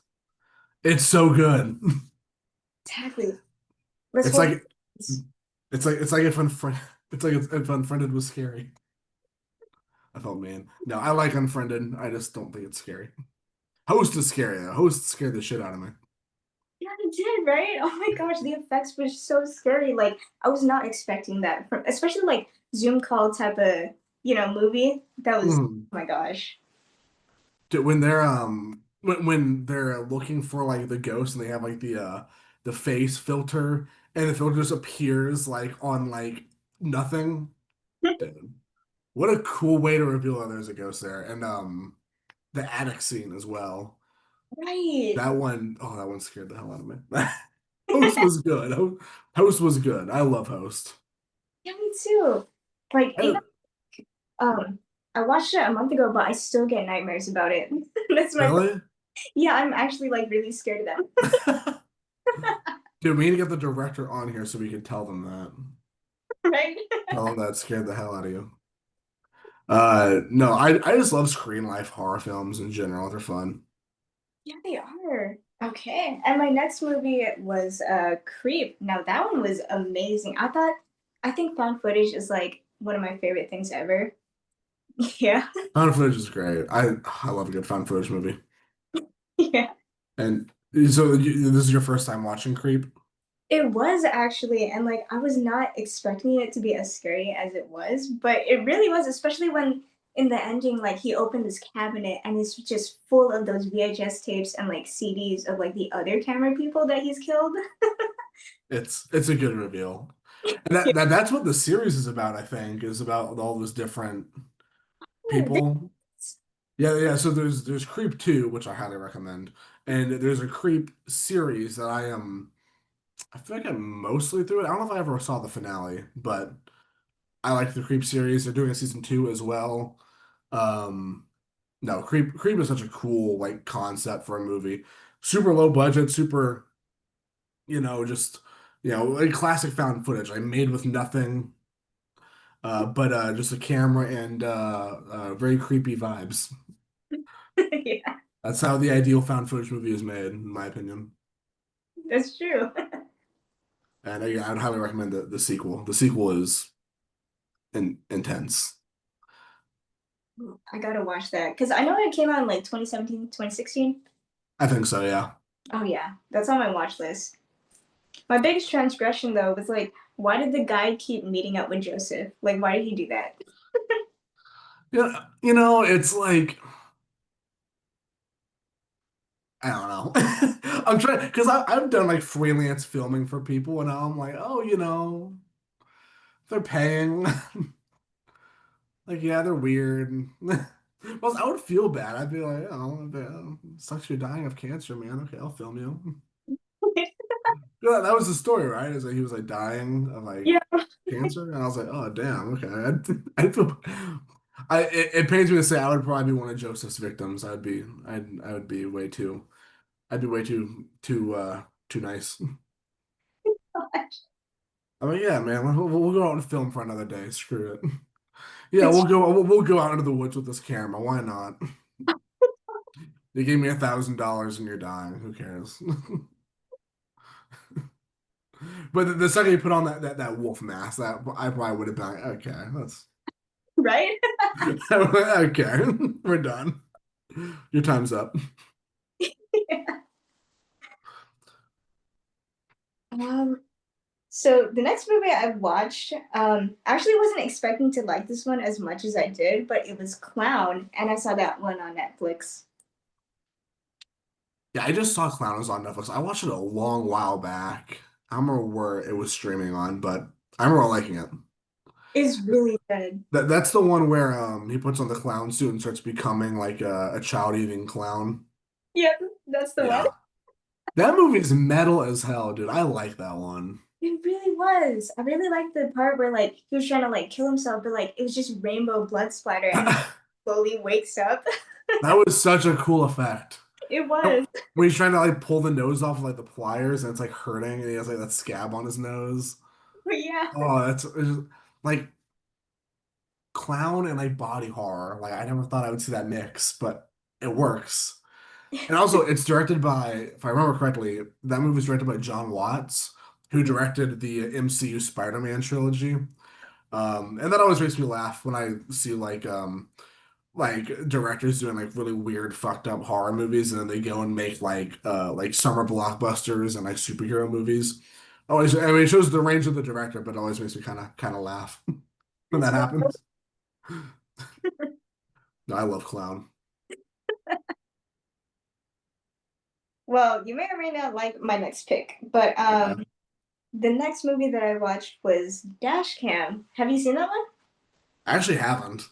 [SPEAKER 1] It's so good.
[SPEAKER 2] Exactly. This
[SPEAKER 1] It's
[SPEAKER 2] whole
[SPEAKER 1] like it's like if unfriend it's like if Unfriended was scary. I felt mean. No, I like Unfriended. I just don't think it's scary. Host is scary though. Host scared the shit out of me.
[SPEAKER 2] did, right? Oh my gosh, the effects were so scary. Like I was not expecting that from, especially like Zoom call type of, movie. That was,
[SPEAKER 1] Mhm.
[SPEAKER 2] oh my gosh.
[SPEAKER 1] When they're when they're looking for like the ghost and they have like the face filter and the filter just appears like on like nothing. Dude, what a cool way to reveal that there's a ghost there. And the attic scene as well.
[SPEAKER 2] Right.
[SPEAKER 1] That one, oh, that one scared the hell out of me. Host was good. Host was good. I love Host.
[SPEAKER 2] Yeah, me too. Like even
[SPEAKER 1] I,
[SPEAKER 2] I watched it a month ago, but I still get nightmares about it. That's my
[SPEAKER 1] really?
[SPEAKER 2] Yeah, I'm actually like really scared of them.
[SPEAKER 1] Dude, we need to get the director on here so we can tell them that.
[SPEAKER 2] Right?
[SPEAKER 1] Tell them that scared the hell out of you. No, I just love screen life horror films in general. They're fun.
[SPEAKER 2] Yeah, they are. Okay. And my next movie was Creep. Now that one was amazing. I think found footage is like one of my favorite things ever. Yeah.
[SPEAKER 1] Found footage is great. I love a good found footage movie.
[SPEAKER 2] Yeah.
[SPEAKER 1] And so this is your first time watching Creep?
[SPEAKER 2] It was actually, and like I was not expecting it to be as scary as it was, but it really was, especially when in the ending, like he opened this cabinet and it's just full of those VHS tapes and like CDs of like the other camera people that he's killed.
[SPEAKER 1] It's a good reveal. And
[SPEAKER 2] Yeah.
[SPEAKER 1] that's what the series is about, I think, is about all those different people. Yeah, yeah. So there's Creep 2, which I highly recommend. And there's a Creep series that I feel like I'm mostly through it. I don't know if I ever saw the finale, but I like the Creep series. They're doing a season 2 as well. Um no, Creep is such a cool like concept for a movie. Super low budget, super, just like classic found footage. I made with nothing. But just a camera and very creepy vibes.
[SPEAKER 2] Yeah,
[SPEAKER 1] That's how the ideal found footage movie is made, in my opinion.
[SPEAKER 2] that's true.
[SPEAKER 1] And I'd highly recommend the sequel. The sequel is intense.
[SPEAKER 2] I gotta watch that because I know it came out in like 2017, 2016.
[SPEAKER 1] I think so, yeah.
[SPEAKER 2] Oh yeah, that's on my watch list. My biggest transgression though was like, why did the guy keep meeting up with Joseph? Like, why did he do that?
[SPEAKER 1] Yeah, it's like I don't know. I'm trying because I've done like freelance filming for people, and now I'm like, oh, they're paying. Like, yeah, they're weird. Well, I would feel bad. I'd be like, sucks you're dying of cancer, man. Okay, I'll film you. Yeah, that was the story, right? Is that he was like dying of like
[SPEAKER 2] Yeah,
[SPEAKER 1] cancer, and I was like, oh damn, okay. I'd feel. It pains me to say I would probably be one of Joseph's victims. I would be way too. I'd be way too nice. I'm like, yeah, man, we'll go out and film for another day. Screw it. Yeah,
[SPEAKER 2] it's
[SPEAKER 1] we'll go out into the woods with this camera. Why not? They gave me $1,000 and you're dying. Who cares? But the second you put on that wolf mask, that I probably would have been like, okay, that's
[SPEAKER 2] right.
[SPEAKER 1] okay, we're done. Your time's up.
[SPEAKER 2] Um, so the next movie I watched, I actually wasn't expecting to like this one as much as I did, but it was Clown, and I saw that one on Netflix.
[SPEAKER 1] Yeah, I just saw Clown on Netflix. I watched it a long while back. I don't remember where it was streaming on, but I remember liking it.
[SPEAKER 2] It's really good.
[SPEAKER 1] That's the one where he puts on the clown suit and starts becoming like a child eating clown.
[SPEAKER 2] Yep, that's the one.
[SPEAKER 1] Yeah. That movie is metal as hell, dude. I like that one.
[SPEAKER 2] It really was. I really liked the part where like he was trying to like kill himself, but like it was just rainbow blood splatter, and he slowly wakes up.
[SPEAKER 1] That was such a cool effect.
[SPEAKER 2] It
[SPEAKER 1] Oh,
[SPEAKER 2] was.
[SPEAKER 1] when he's trying to like pull the nose off of like the pliers and it's like hurting and he has like that scab on his nose.
[SPEAKER 2] But yeah.
[SPEAKER 1] Oh, like clown and like body horror. Like I never thought I would see that mix, but it works. And also it's directed by, if I remember correctly, that movie was directed by John Watts, who directed the MCU Spider-Man trilogy. And that always makes me laugh when I see like like directors doing like really weird, fucked up horror movies, and then they go and make like summer blockbusters and like superhero movies. Always, I mean, it shows the range of the director, but it always makes me kind of laugh when that happens. No, I love clown.
[SPEAKER 2] Well, you may or may not like my next pick, but
[SPEAKER 1] Okay,
[SPEAKER 2] the next movie that I watched was Dash Cam. Have you seen that one?
[SPEAKER 1] I actually haven't.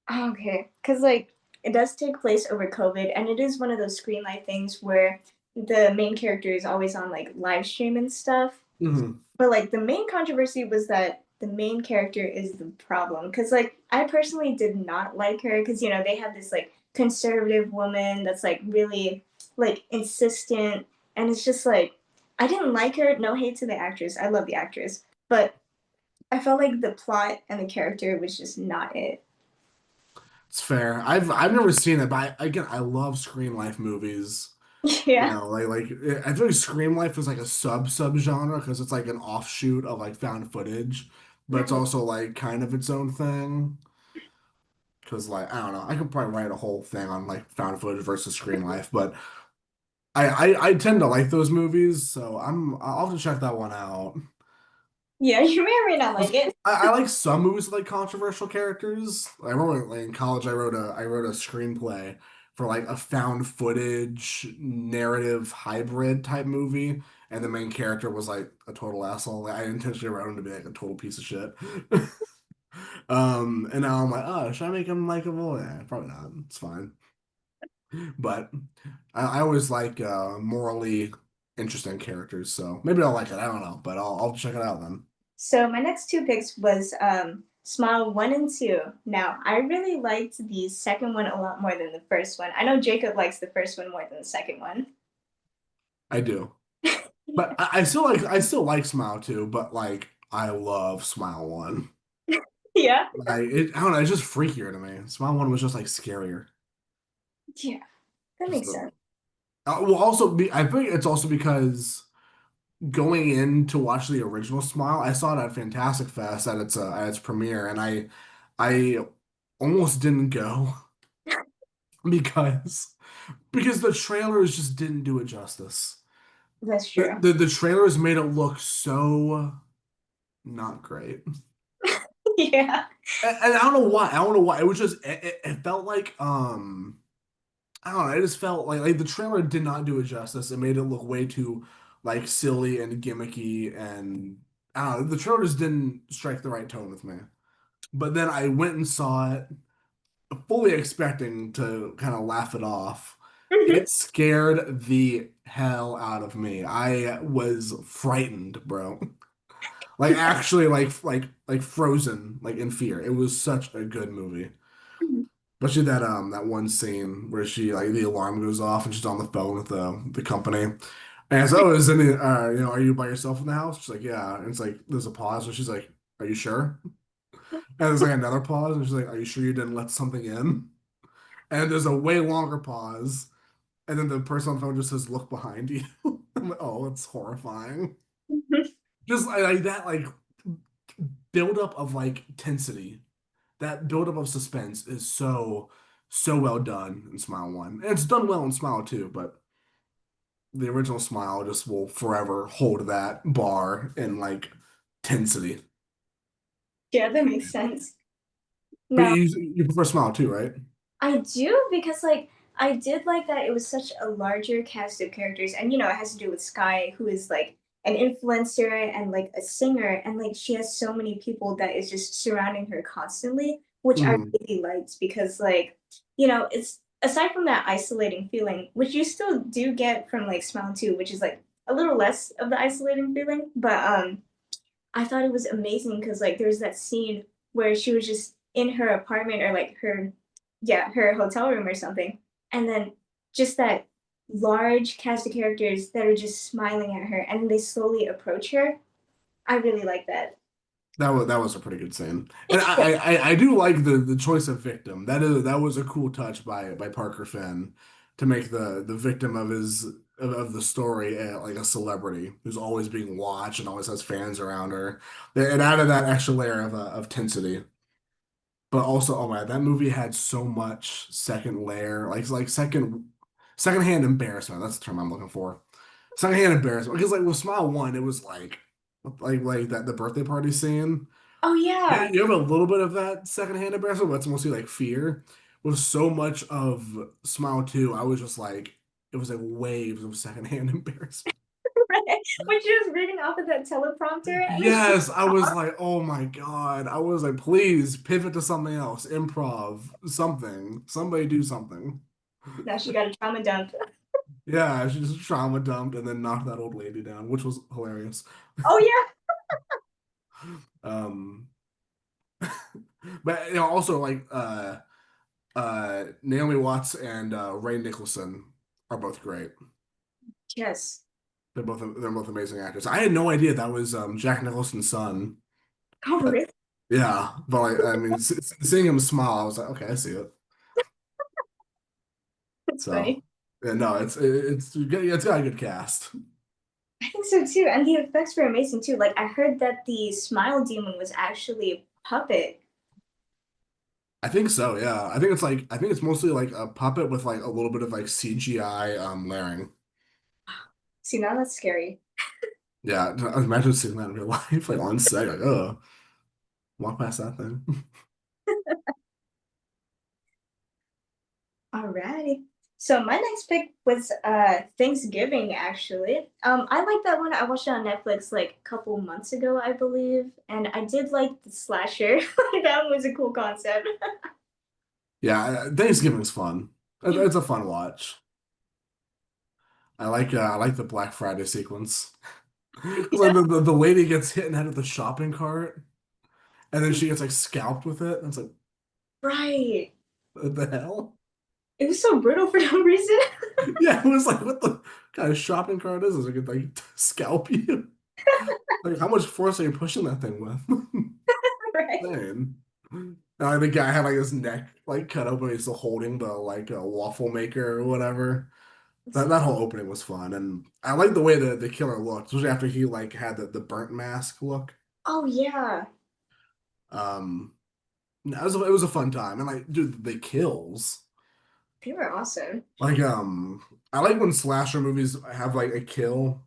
[SPEAKER 2] Oh, okay, because like it does take place over COVID, and it is one of those screen light things where the main character is always on like live stream and stuff.
[SPEAKER 1] Hmm.
[SPEAKER 2] But like the main controversy was that the main character is the problem. Because like I personally did not like her because they have this like conservative woman that's like really like insistent, and it's just like I didn't like her. No hate to the actress, I love the actress, but I felt like the plot and the character was just not it.
[SPEAKER 1] It's fair. I've never seen it, but again, I love Scream Life movies. You
[SPEAKER 2] Yeah.
[SPEAKER 1] know, I feel like Scream Life is like a sub genre because it's like an offshoot of like found footage, but it's
[SPEAKER 2] Mhm.
[SPEAKER 1] also like kind of its own thing. Because like I don't know, I could probably write a whole thing on like found footage versus Scream Life, but I tend to like those movies, so I'll have to check that one out.
[SPEAKER 2] Yeah, you may or may not
[SPEAKER 1] 'Cause
[SPEAKER 2] like it.
[SPEAKER 1] I like some movies with like controversial characters. I remember like in college I wrote a screenplay for like a found footage narrative hybrid type movie, and the main character was like a total asshole. Like, I intentionally wrote him to be like a total piece of shit. And now I'm like, oh, should I make him likable? Yeah, probably not. It's fine. But I always like morally interesting characters, so maybe I'll like it. I don't know, but I'll check it out then.
[SPEAKER 2] So my next two picks was Smile 1 and 2. Now, I really liked the second one a lot more than the first one. I know Jacob likes the first one more than the second one.
[SPEAKER 1] I do. But I still like Smile too, but like I love Smile One.
[SPEAKER 2] Yeah.
[SPEAKER 1] I don't know, it's just freakier to me. Smile One was just like scarier.
[SPEAKER 2] Yeah, that
[SPEAKER 1] Just
[SPEAKER 2] makes
[SPEAKER 1] the
[SPEAKER 2] sense.
[SPEAKER 1] well also be I think it's also because going in to watch the original Smile, I saw it at Fantastic Fest at its premiere, and I almost didn't go because the trailers just didn't do it justice.
[SPEAKER 2] That's true.
[SPEAKER 1] The trailers made it look so not great.
[SPEAKER 2] Yeah.
[SPEAKER 1] And I don't know why. I don't know why. It was just it felt like I don't know. It just felt like the trailer did not do it justice. It made it look way too like silly and gimmicky, and I don't know. The trailer just didn't strike the right tone with me. But then I went and saw it, fully expecting to kind of laugh it off.
[SPEAKER 2] Mhm.
[SPEAKER 1] It scared the hell out of me. I was frightened, bro. Like actually like frozen like in fear. It was such a good movie. Especially that one scene where she like the alarm goes off and she's on the phone with the company. And it's, oh, is any are you by yourself in the house? She's like, yeah. And it's like there's a pause and she's like, are you sure? And there's like another pause and she's like, are you sure you didn't let something in? And there's a way longer pause. And then the person on the phone just says, look behind you. I'm like, oh, it's horrifying. Just like that like buildup of like tensity, that buildup of suspense is so well done in Smile One. And it's done well in Smile Two, but the original Smile just will forever hold that bar in like tensity.
[SPEAKER 2] Yeah, that makes sense.
[SPEAKER 1] But
[SPEAKER 2] No,
[SPEAKER 1] you prefer Smile Two, right?
[SPEAKER 2] I do because like I did like that it was such a larger cast of characters, and it has to do with Sky, who is like an influencer and like a singer, and like she has so many people that is just surrounding her constantly, which I
[SPEAKER 1] Hmm.
[SPEAKER 2] really liked because like it's aside from that isolating feeling, which you still do get from like Smile 2, which is like a little less of the isolating feeling, but I thought it was amazing because like there's that scene where she was just in her apartment or like her hotel room or something, and then just that large cast of characters that are just smiling at her and they slowly approach her. I really like that.
[SPEAKER 1] That was a pretty good scene, and I do like the choice of victim. That was a cool touch by Parker Finn to make the victim of of the story like a celebrity who's always being watched and always has fans around her. It added that extra layer of tensity. But also, oh man, that movie had so much second layer, like secondhand embarrassment. That's the term I'm looking for. Secondhand embarrassment. Because like with Smile One, it was like that the birthday party scene.
[SPEAKER 2] Oh
[SPEAKER 1] Yeah,
[SPEAKER 2] yeah.
[SPEAKER 1] you have a little bit of that secondhand embarrassment, but it's mostly like fear. With so much of Smile 2, I was just like, it was like waves of secondhand embarrassment.
[SPEAKER 2] Right. When she was reading off of that teleprompter and then she
[SPEAKER 1] Yes, I was like, oh my God. I was like, please pivot to something else, improv, something, somebody do something.
[SPEAKER 2] now she got a trauma dump.
[SPEAKER 1] Yeah, she just trauma dumped and then knocked that old lady down, which was hilarious.
[SPEAKER 2] Oh yeah.
[SPEAKER 1] Um, but also like Naomi Watts and Ray Nicholson are both great.
[SPEAKER 2] Yes.
[SPEAKER 1] They're both amazing actors. I had no idea that was Jack Nicholson's son.
[SPEAKER 2] Oh
[SPEAKER 1] Uh,
[SPEAKER 2] really?
[SPEAKER 1] yeah, but like I mean, seeing him smile, I was like, okay, I see it.
[SPEAKER 2] It's
[SPEAKER 1] So
[SPEAKER 2] funny.
[SPEAKER 1] yeah, no, it's got a good cast.
[SPEAKER 2] I think so too. And the effects were amazing too. Like I heard that the smile demon was actually a puppet.
[SPEAKER 1] I think so. Yeah, I think it's mostly like a puppet with like a little bit of like CGI layering.
[SPEAKER 2] See, now that's scary.
[SPEAKER 1] Yeah, imagine seeing that in real life, like on set, like oh, walk past that thing.
[SPEAKER 2] Alrighty. So my next pick was Thanksgiving actually. I like that one. I watched it on Netflix like a couple months ago, I believe. And I did like the slasher. That was a cool concept.
[SPEAKER 1] Yeah, Thanksgiving's fun. It's a fun watch. I like the Black Friday sequence. 'Cause like
[SPEAKER 2] Yeah,
[SPEAKER 1] the lady gets hit in the head with the shopping cart, and then she gets like scalped with it. And it's like,
[SPEAKER 2] right.
[SPEAKER 1] what the hell?
[SPEAKER 2] It was so brutal for no reason.
[SPEAKER 1] Yeah, it was like, what the kind of shopping cart is this? It could like scalp you. Like, how much force are you pushing that thing with?
[SPEAKER 2] Right.
[SPEAKER 1] Man. The guy had like his neck like cut open. He's still holding the like a waffle maker or whatever. That whole opening was fun, and I like the way the killer looked, especially after he like had the burnt mask look.
[SPEAKER 2] Oh yeah.
[SPEAKER 1] Um, it was a fun time, and like, dude, the kills.
[SPEAKER 2] They were awesome.
[SPEAKER 1] Like, I like when slasher movies have like a kill.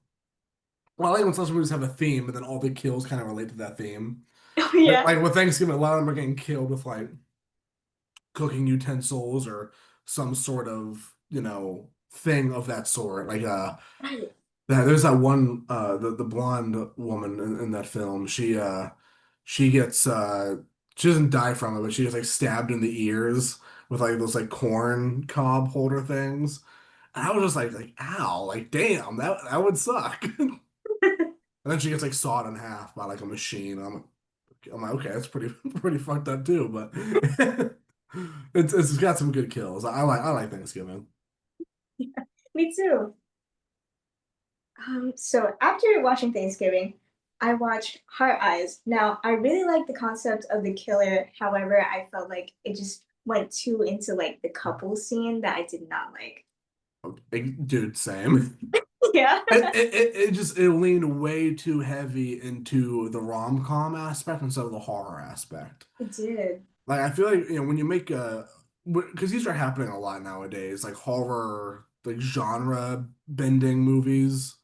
[SPEAKER 1] Well, I like when slasher movies have a theme, and then all the kills kind of relate to that theme.
[SPEAKER 2] Oh yeah.
[SPEAKER 1] Like with Thanksgiving, a lot of them are getting killed with like cooking utensils or some sort of, thing of that sort. Like
[SPEAKER 2] Right.
[SPEAKER 1] there's that one the blonde woman in that film. She gets she doesn't die from it, but she gets like stabbed in the ears with like those like corn cob holder things. And I was just like ow, like damn, that would suck. And then she gets like sawed in half by like a machine. I'm like, okay, that's pretty pretty fucked up too, but it's got some good kills. I like Thanksgiving.
[SPEAKER 2] Me too. So after watching Thanksgiving, I watched Heart Eyes. Now, I really like the concept of the killer. However, I felt like it just went too into like the couple scene that I did not like.
[SPEAKER 1] Dude, same.
[SPEAKER 2] Yeah,
[SPEAKER 1] It leaned way too heavy into the rom-com aspect instead of the horror aspect.
[SPEAKER 2] it did.
[SPEAKER 1] Like I feel like when you make because these are happening a lot nowadays, like horror, like genre bending movies.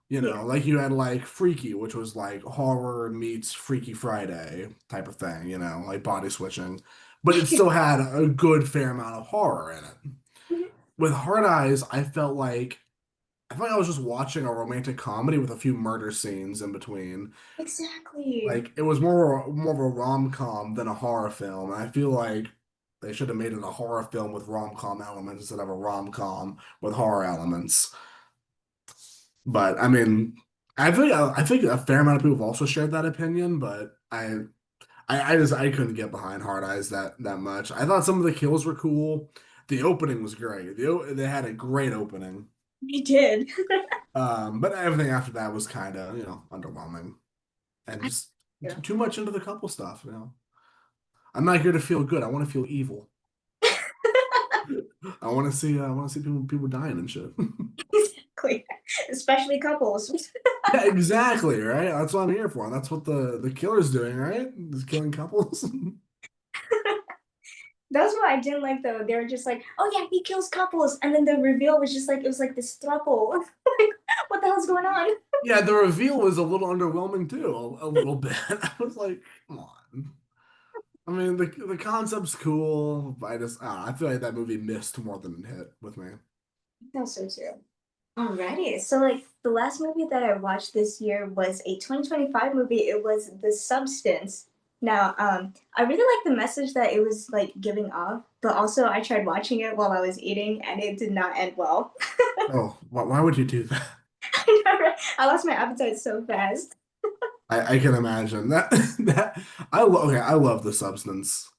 [SPEAKER 2] Yeah.
[SPEAKER 1] Like you had like Freaky, which was like horror meets Freaky Friday type of thing, like body switching. But it still had a good fair amount of horror in it. With Hard Eyes, I felt like I was just watching a romantic comedy with a few murder scenes in between.
[SPEAKER 2] Exactly.
[SPEAKER 1] Like it was more of a rom-com than a horror film. And I feel like they should have made it a horror film with rom-com elements instead of a rom-com with horror elements. But I mean, I think a fair amount of people have also shared that opinion, but I couldn't get behind Hard Eyes that much. I thought some of the kills were cool. The opening was great. They had a great opening.
[SPEAKER 2] He did.
[SPEAKER 1] But everything after that was kind of, underwhelming and
[SPEAKER 2] I,
[SPEAKER 1] just
[SPEAKER 2] yeah.
[SPEAKER 1] too much into the couple stuff. I'm not here to feel good. I want to feel evil. I want to see people dying and shit.
[SPEAKER 2] Exactly. Especially couples.
[SPEAKER 1] Yeah, exactly, right? That's what I'm here for. And that's what the killer's doing, right? Is killing couples.
[SPEAKER 2] That's what I didn't like though. They were just like, oh yeah, he kills couples, and then the reveal was just like it was like this throuple. Like, what the hell's going on?
[SPEAKER 1] Yeah, the reveal was a little underwhelming too, a little bit. I was like, come on. I mean, the concept's cool, but I don't know, I feel like that movie missed more than it hit with me.
[SPEAKER 2] That's so true. Alrighty, so like the last movie that I watched this year was a 2025 movie. It was The Substance. Now, I really like the message that it was like giving off, but also I tried watching it while I was eating, and it did not end well.
[SPEAKER 1] Oh, why would you do that?
[SPEAKER 2] I lost my appetite so fast.
[SPEAKER 1] I can imagine that that okay, I love The Substance.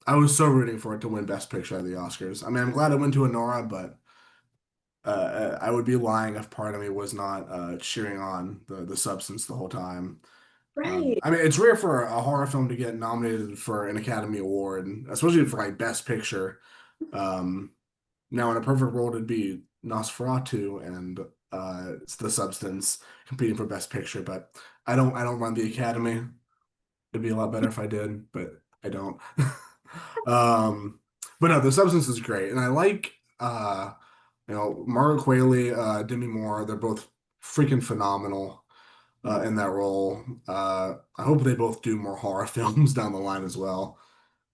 [SPEAKER 1] I was so rooting for it to win Best Picture at the Oscars. I mean, I'm glad it went to Anora, but I would be lying if part of me was not cheering on the Substance the whole time.
[SPEAKER 2] Right.
[SPEAKER 1] I mean, it's rare for a horror film to get nominated for an Academy Award, especially for like Best Picture. Um, Now, in a perfect world, it'd be Nosferatu and it's The Substance competing for Best Picture, but I don't run the Academy. It'd be a lot better if I did, but I don't. Um, but no, The Substance is great, and I like Margaret Qualley, Demi Moore. They're both freaking phenomenal in that role. I hope they both do more horror films down the line as well.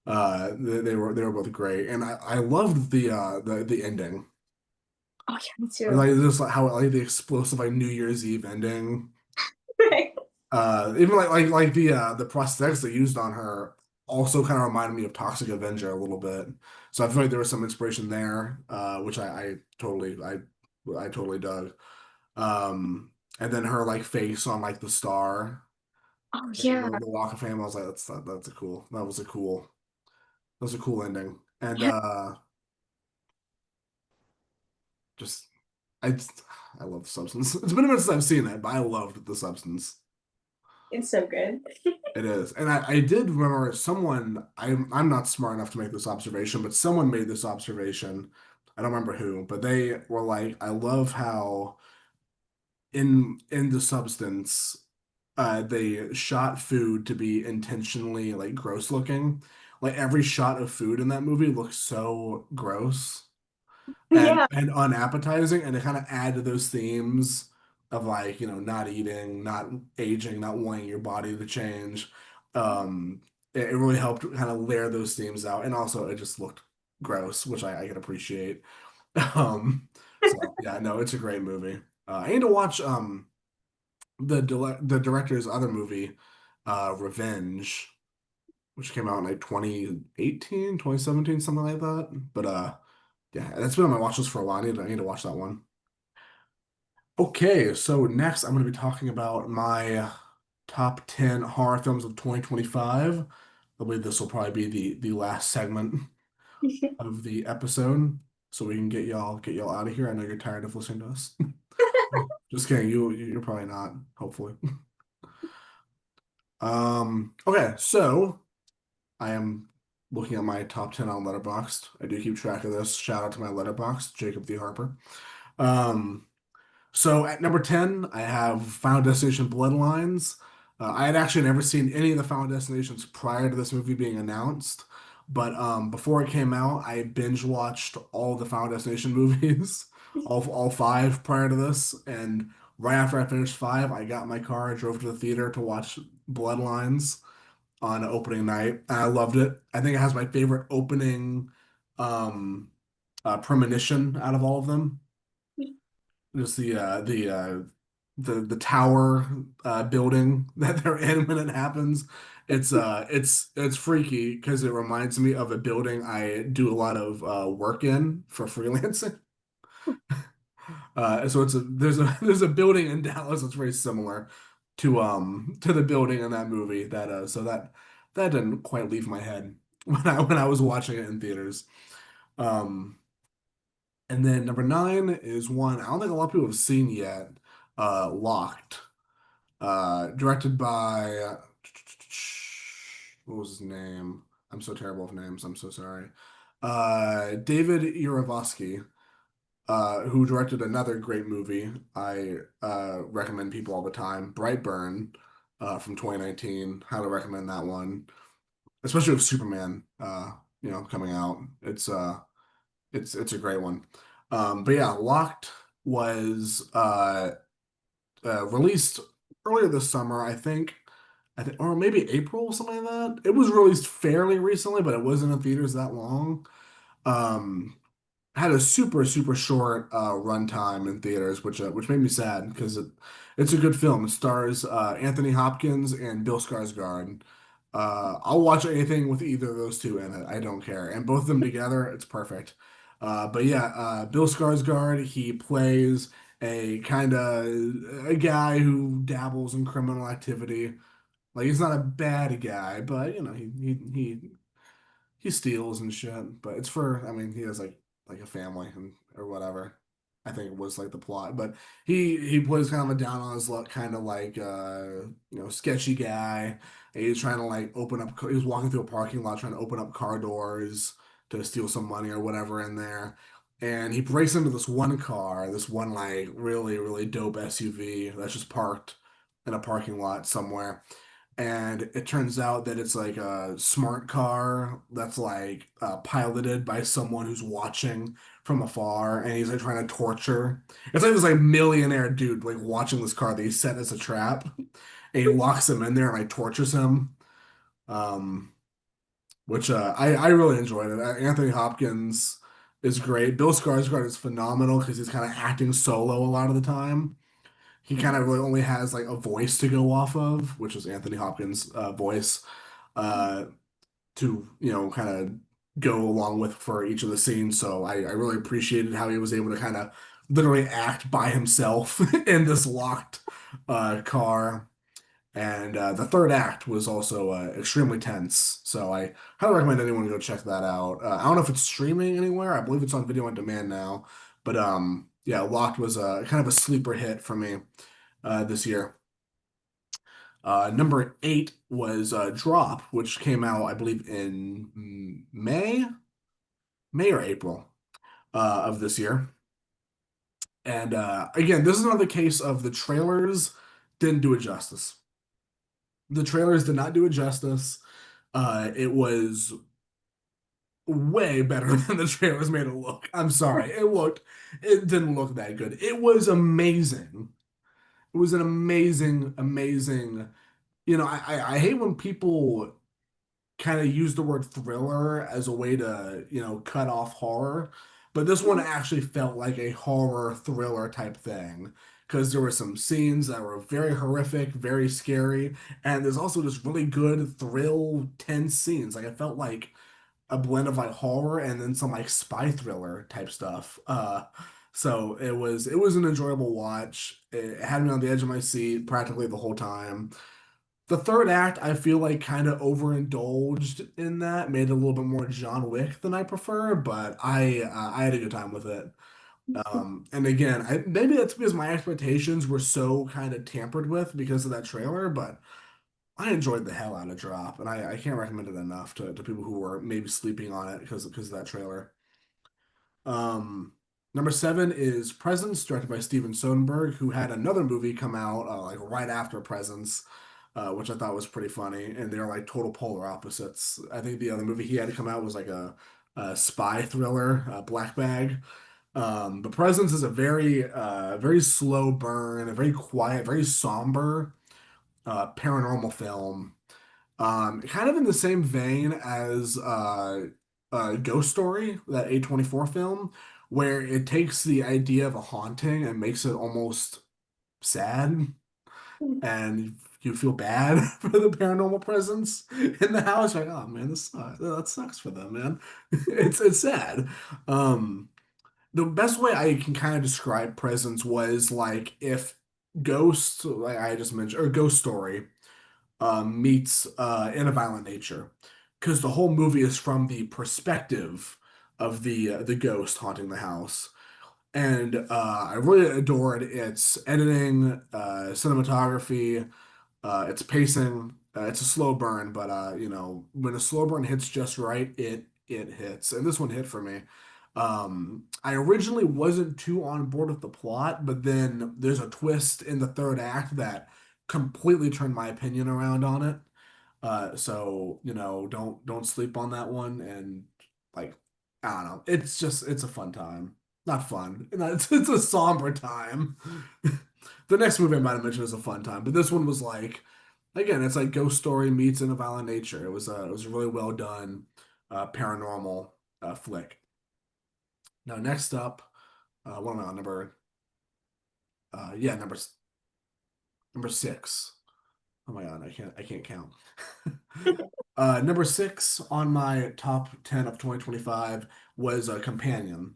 [SPEAKER 1] They were both great, and I loved the ending.
[SPEAKER 2] Oh yeah, me
[SPEAKER 1] I
[SPEAKER 2] too.
[SPEAKER 1] like this how I like the explosive like New Year's Eve ending.
[SPEAKER 2] Right.
[SPEAKER 1] Even the prosthetics they used on her also kind of reminded me of Toxic Avenger a little bit. So I feel like there was some inspiration there, which I totally dug. And then her like face on like the star
[SPEAKER 2] Oh
[SPEAKER 1] and
[SPEAKER 2] yeah.
[SPEAKER 1] the Walk of Fame. I was like, that's a cool. That was a cool ending. And
[SPEAKER 2] Yeah,
[SPEAKER 1] just I I love the Substance. It's been a minute since I've seen it, but I loved the Substance.
[SPEAKER 2] it's so good.
[SPEAKER 1] It is. And I did remember I'm not smart enough to make this observation, but someone made this observation. I don't remember who, but they were like, I love how in the Substance, they shot food to be intentionally like gross looking. Like every shot of food in that movie looks so gross
[SPEAKER 2] Yeah.
[SPEAKER 1] and unappetizing, and to kind of add to those themes of like not eating, not aging, not wanting your body to change. It really helped kind of layer those themes out, and also it just looked gross, which I can appreciate. um so yeah, no, it's a great movie. I need to watch the director's other movie, Revenge, which came out in like 2018, 2017, something like that. But yeah, that's been on my watch list for a while. I need to watch that one. Okay, so next I'm going to be talking about my top 10 horror films of 2025. I believe this will probably be the last segment of the episode, so we can get y'all out of here. I know you're tired of listening to us. Just kidding. You're probably not, hopefully. Okay, so I am looking at my top 10 on Letterboxd. I do keep track of this. Shout out to my Letterboxd, Jacob the Harper. Um, So at number 10, I have Final Destination Bloodlines. I had actually never seen any of the Final Destinations prior to this movie being announced, but before it came out, I binge watched all the Final Destination movies, all five prior to this, and right after I finished five, I got in my car, I drove to the theater to watch Bloodlines on opening night, and I loved it. I think it has my favorite opening um, premonition out of all of them. Just the tower building that they're in when it happens. It's freaky because it reminds me of a building I do a lot of work in for freelancing. So there's a building in Dallas that's very similar to the building in that movie that didn't quite leave my head when I was watching it in theaters. Um, And then number nine is one I don't think a lot of people have seen yet. Locked. Directed by what was his name? I'm so terrible with names. I'm so sorry. David Yarovosky, who directed another great movie I recommend people all the time, Brightburn, from 2019. Highly recommend that one. especially with Superman, coming out. It's a great one. But yeah, Locked was released earlier this summer, I think. Or maybe April, something like that. It was released fairly recently, but it wasn't in theaters that long. Um, Had a super short runtime in theaters, which made me sad because it's a good film. It stars Anthony Hopkins and Bill Skarsgård. I'll watch anything with either of those two in it. I don't care, and both of them together, it's perfect. But yeah, Bill Skarsgård, he plays a kind of a guy who dabbles in criminal activity. Like he's not a bad guy, but he steals and shit, but it's for, I mean, he has like a family and or whatever. I think it was like the plot, but he plays kind of a down on his luck, kind of like sketchy guy. And he's trying to like open up. He was walking through a parking lot trying to open up car doors to steal some money or whatever in there. And he breaks into this one car, this one like really dope SUV that's just parked in a parking lot somewhere, and it turns out that it's like a smart car that's like piloted by someone who's watching from afar, and he's like trying to torture. It's like this like millionaire dude like watching this car that he set as a trap, and he locks him in there and like tortures him. Um, which I really enjoyed it. Anthony Hopkins is great. Bill Skarsgård is phenomenal because he's kind of acting solo a lot of the time. He kind of really only has like a voice to go off of, which is Anthony Hopkins' voice, uh, to kind of go along with for each of the scenes. So I really appreciated how he was able to kind of literally act by himself in this locked car. And the third act was also extremely tense. So I highly recommend anyone go check that out. I don't know if it's streaming anywhere. I believe it's on video on demand now. But yeah, Locked was kind of a sleeper hit for me this year. Number eight was Drop, which came out, I believe, in May or April of this year. And again, this is another case of the trailers didn't do it justice. The trailers did not do it justice. It was way better than the trailers made it look. I'm sorry. It didn't look that good. It was amazing. It was an amazing. I hate when people kind of use the word thriller as a way to, cut off horror. But this one actually felt like a horror thriller type thing because there were some scenes that were very horrific, very scary, and there's also just really good thrill, tense scenes. Like it felt like a blend of like horror and then some like spy thriller type stuff. So it was an enjoyable watch. It had me on the edge of my seat practically the whole time. The third act, I feel like kind of overindulged in that, made it a little bit more John Wick than I prefer, but I had a good time with it. And again, maybe that's because my expectations were so kind of tampered with because of that trailer, but I enjoyed the hell out of Drop, and I can't recommend it enough to people who were maybe sleeping on it because of that trailer. Um, Number seven is Presence, directed by Steven Soderbergh, who had another movie come out like right after Presence, which I thought was pretty funny. And they're like total polar opposites. I think the other movie he had to come out was like a spy thriller, Black Bag. But Presence is a very slow burn, a very quiet, very somber paranormal film. Kind of in the same vein as Ghost Story, that A24 film, where it takes the idea of a haunting and makes it almost sad, and you feel bad for the paranormal presence in the house. Like, oh man, this sucks. That sucks for them, man. It's sad. Um, the best way I can kind of describe Presence was like if Ghost, like I just mentioned, or Ghost Story meets In a Violent Nature, because the whole movie is from the perspective of the ghost haunting the house, and I really adored its editing, cinematography, its pacing. It's a slow burn, but when a slow burn hits just right, it hits, and this one hit for me. I originally wasn't too on board with the plot, but then there's a twist in the third act that completely turned my opinion around on it. So don't sleep on that one. And like, I don't know, it's a fun time. Not fun. It's a somber time. The next movie I might have mentioned is a fun time, but this one was like, again, it's like Ghost Story meets In a Violent Nature. It was a really well done paranormal flick. Now next up, what am I on yeah, number six. Oh my God, I can't count. Number six on my top 10 of 2025 was a Companion.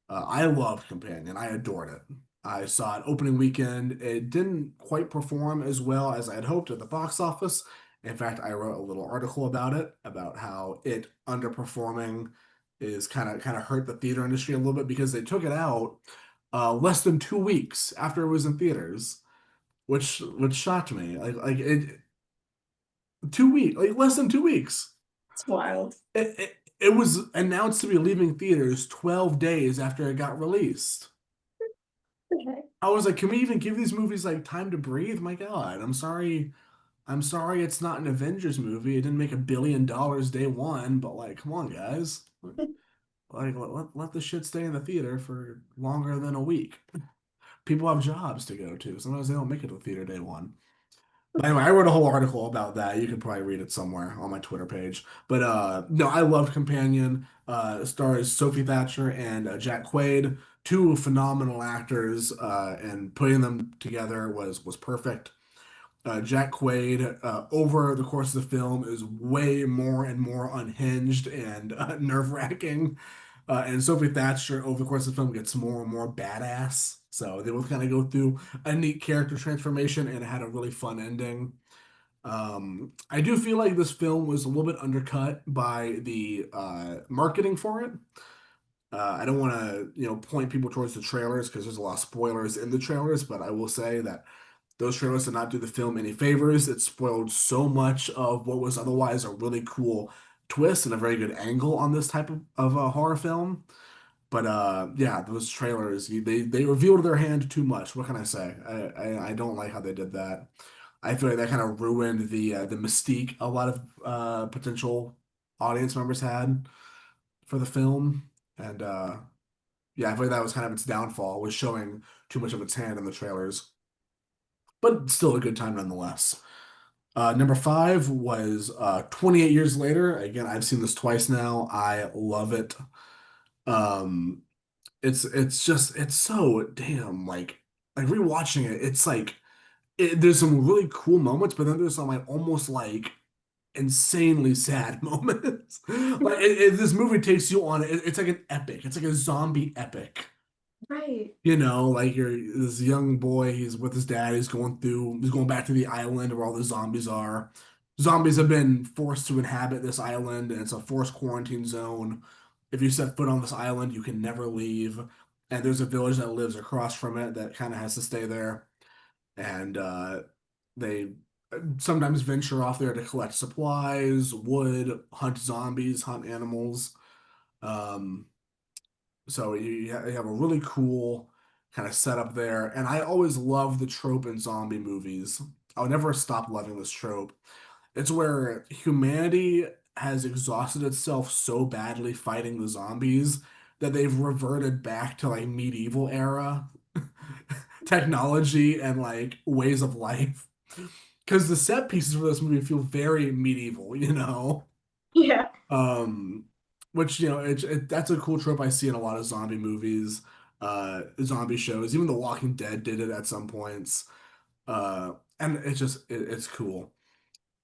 [SPEAKER 1] I loved Companion. I adored it. I saw it opening weekend. It didn't quite perform as well as I had hoped at the box office. In fact, I wrote a little article about it, about how it underperforming is kind of hurt the theater industry a little bit because they took it out less than 2 weeks after it was in theaters, which shocked me. Like it 2 weeks, like less than 2 weeks.
[SPEAKER 2] It's wild.
[SPEAKER 1] It was announced to be leaving theaters 12 days after it got released.
[SPEAKER 2] Okay.
[SPEAKER 1] I was like, can we even give these movies like time to breathe? My God, I'm sorry. I'm sorry it's not an Avengers movie. It didn't make $1 billion day one, but like, come on, guys. Like, let the shit stay in the theater for longer than a week. People have jobs to go to. Sometimes they don't make it to theater day one. But anyway, I wrote a whole article about that. You could probably read it somewhere on my Twitter page. But no, I loved Companion. It stars Sophie Thatcher and Jack Quaid, two phenomenal actors, and putting them together was perfect. Jack Quaid, over the course of the film, is way more and more unhinged and nerve-wracking. And Sophie Thatcher, over the course of the film, gets more and more badass. So they both kind of go through a neat character transformation and had a really fun ending. I do feel like this film was a little bit undercut by the marketing for it. I don't want to, point people towards the trailers because there's a lot of spoilers in the trailers, but I will say that those trailers did not do the film any favors. It spoiled so much of what was otherwise a really cool twist and a very good angle on this type of a horror film. But yeah, those trailers, they revealed their hand too much. What can I say? I don't like how they did that. I feel like that kind of ruined the mystique a lot of potential audience members had for the film. And yeah, I feel like that was kind of its downfall, was showing too much of its hand in the trailers. But still a good time nonetheless. Number five was 28 years later. Again, I've seen this twice now. I love it. Um, it's so damn like rewatching it. It's like there's some really cool moments, but then there's some like almost like insanely sad moments. Like this movie takes you on it's like an epic. It's like a zombie epic.
[SPEAKER 2] Right.
[SPEAKER 1] Like you're this young boy, he's with his dad, he's going back to the island where all the zombies are. Zombies have been forced to inhabit this island, and it's a forced quarantine zone. If you set foot on this island, you can never leave. And there's a village that lives across from it that kind of has to stay there. And they sometimes venture off there to collect supplies, wood, hunt zombies, hunt animals. Um, so you have a really cool kind of setup there. And I always love the trope in zombie movies. I'll never stop loving this trope. It's where humanity has exhausted itself so badly fighting the zombies that they've reverted back to like medieval era technology and like ways of life. Because the set pieces for this movie feel very medieval.
[SPEAKER 2] Yeah.
[SPEAKER 1] Um, which that's a cool trope I see in a lot of zombie movies, zombie shows. Even The Walking Dead did it at some points, and it's cool.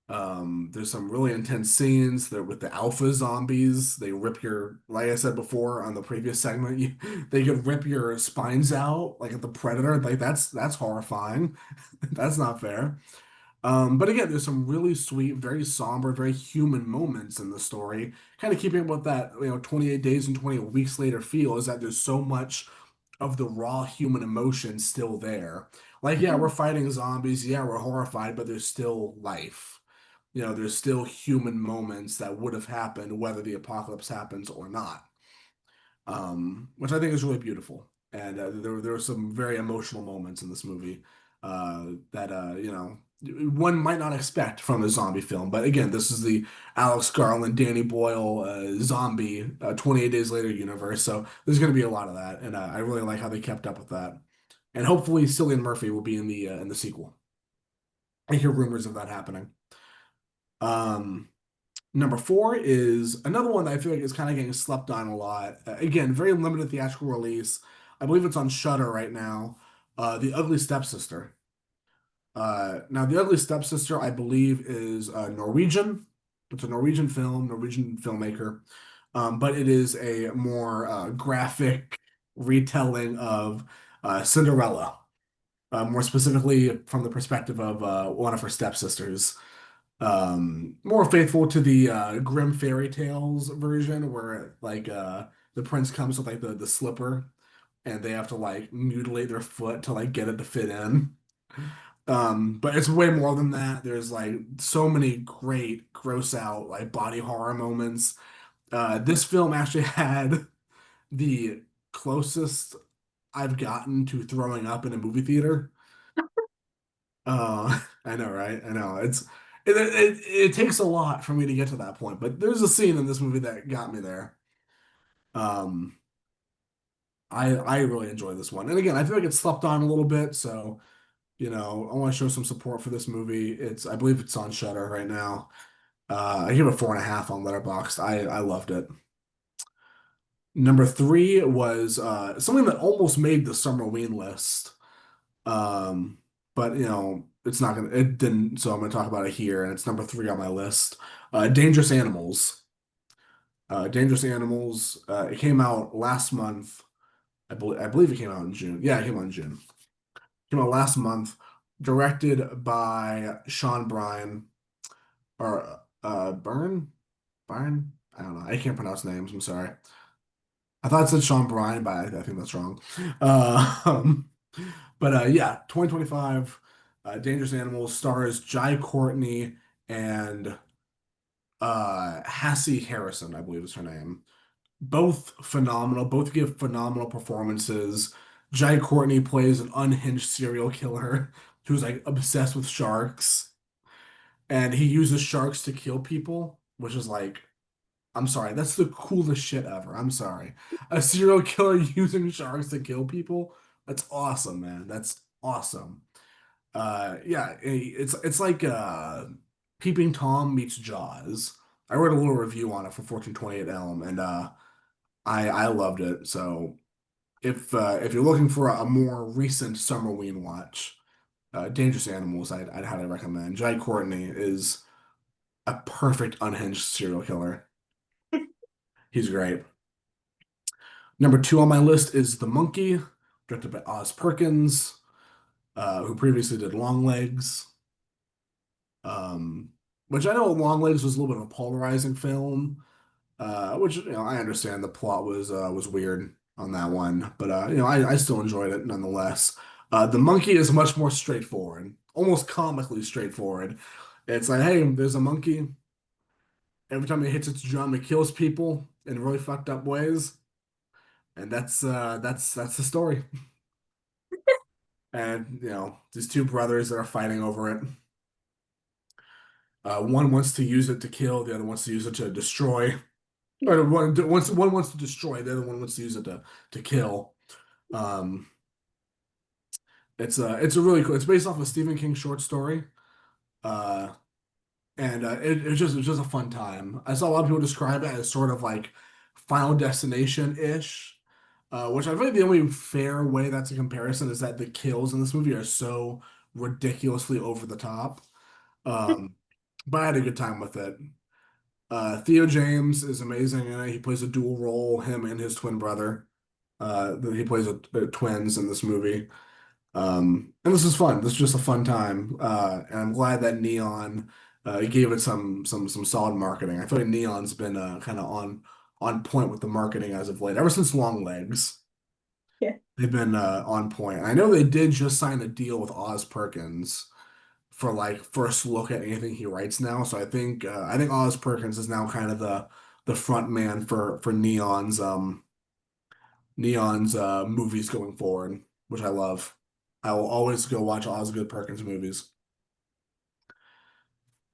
[SPEAKER 1] There's some really intense scenes there with the alpha zombies. They rip your, like I said before on the previous segment, they could rip your spines out like at the Predator. Like that's horrifying. That's not fair. But again, there's some really sweet, very somber, very human moments in the story. Kind of keeping up with that, 28 days and 28 weeks later feel is that there's so much of the raw human emotion still there. Like, yeah, we're fighting zombies, yeah, we're horrified, but there's still life. There's still human moments that would have happened whether the apocalypse happens or not. Which I think is really beautiful. And there were some very emotional moments in this movie that one might not expect from a zombie film. But again, this is the Alex Garland, Danny Boyle zombie 28 Days Later universe. So there's going to be a lot of that, and I really like how they kept up with that. And hopefully, Cillian Murphy will be in the sequel. I hear rumors of that happening. Um, Number four is another one that I feel like is kind of getting slept on a lot. Again, very limited theatrical release. I believe it's on Shudder right now. The Ugly Stepsister. Now, The Ugly Stepsister, I believe, is Norwegian. It's a Norwegian film, Norwegian filmmaker. But it is a more graphic retelling of Cinderella, more specifically from the perspective of one of her stepsisters. More faithful to the Grimm fairy tales version, where like the prince comes with like the slipper, and they have to like mutilate their foot to like get it to fit in. But it's way more than that. There's like so many great gross out like body horror moments. This film actually had the closest I've gotten to throwing up in a movie theater. I know, right? I know. It takes a lot for me to get to that point, but there's a scene in this movie that got me there. Um, I really enjoy this one. And again, I feel like it's slept on a little bit, so I want to show some support for this movie. I believe it's on Shudder right now. I give it a 4.5 on Letterboxd. I loved it. Number three was something that almost made the Summerween list. Um, but it didn't, so I'm gonna talk about it here, and it's number three on my list. Dangerous Animals. Dangerous Animals. It came out last month. I believe it came out in June. Yeah, it came out in June. Came out last month. Directed by Sean Bryan or Byrne. Byrne. I don't know. I can't pronounce names. I'm sorry. I thought it said Sean Bryan, but I think that's wrong. Um, but yeah, 2025, Dangerous Animals stars Jai Courtney and Hassie Harrison, I believe is her name. Both phenomenal, both give phenomenal performances. Jai Courtney plays an unhinged serial killer who's like obsessed with sharks, and he uses sharks to kill people, which is like, I'm sorry, that's the coolest shit ever. I'm sorry. A serial killer using sharks to kill people? That's awesome, man. That's awesome. Yeah, it's like Peeping Tom meets Jaws. I wrote a little review on it for 1428 Elm, and I loved it. So if you're looking for a more recent Summerween watch, Dangerous Animals, I'd highly recommend. Jai Courtney is a perfect unhinged serial killer. He's great. Number two on my list is The Monkey, directed by Oz Perkins, who previously did Longlegs. Um, which I know Longlegs was a little bit of a polarizing film, which I understand the plot was weird on that one, but I still enjoyed it nonetheless. The Monkey is much more straightforward, almost comically straightforward. It's like, hey, there's a monkey. Every time it hits its drum, it kills people in really fucked up ways, and that's the story. And these two brothers that are fighting over it. One wants to use it to kill, the other wants to use it to destroy. Or one wants to destroy, the other one wants to use it to kill. Um, it's a really cool. It's based off a Stephen King short story, uh, and it's just a fun time. I saw a lot of people describe it as sort of like Final Destination-ish, which I think the only fair way that's a comparison is that the kills in this movie are so ridiculously over the top. Um, but I had a good time with it. Theo James is amazing in it. He plays a dual role, him and his twin brother. He plays twins in this movie. And this is fun. This is just a fun time. And I'm glad that Neon gave it some solid marketing. I feel like Neon's been kind of on point with the marketing as of late. Ever since Long Legs,
[SPEAKER 2] Yeah.
[SPEAKER 1] they've been on point. And I know they did just sign a deal with Oz Perkins for like first look at anything he writes now. So I think Oz Perkins is now kind of the front man for Neon's movies going forward, which I love. I will always go watch Osgood Perkins movies.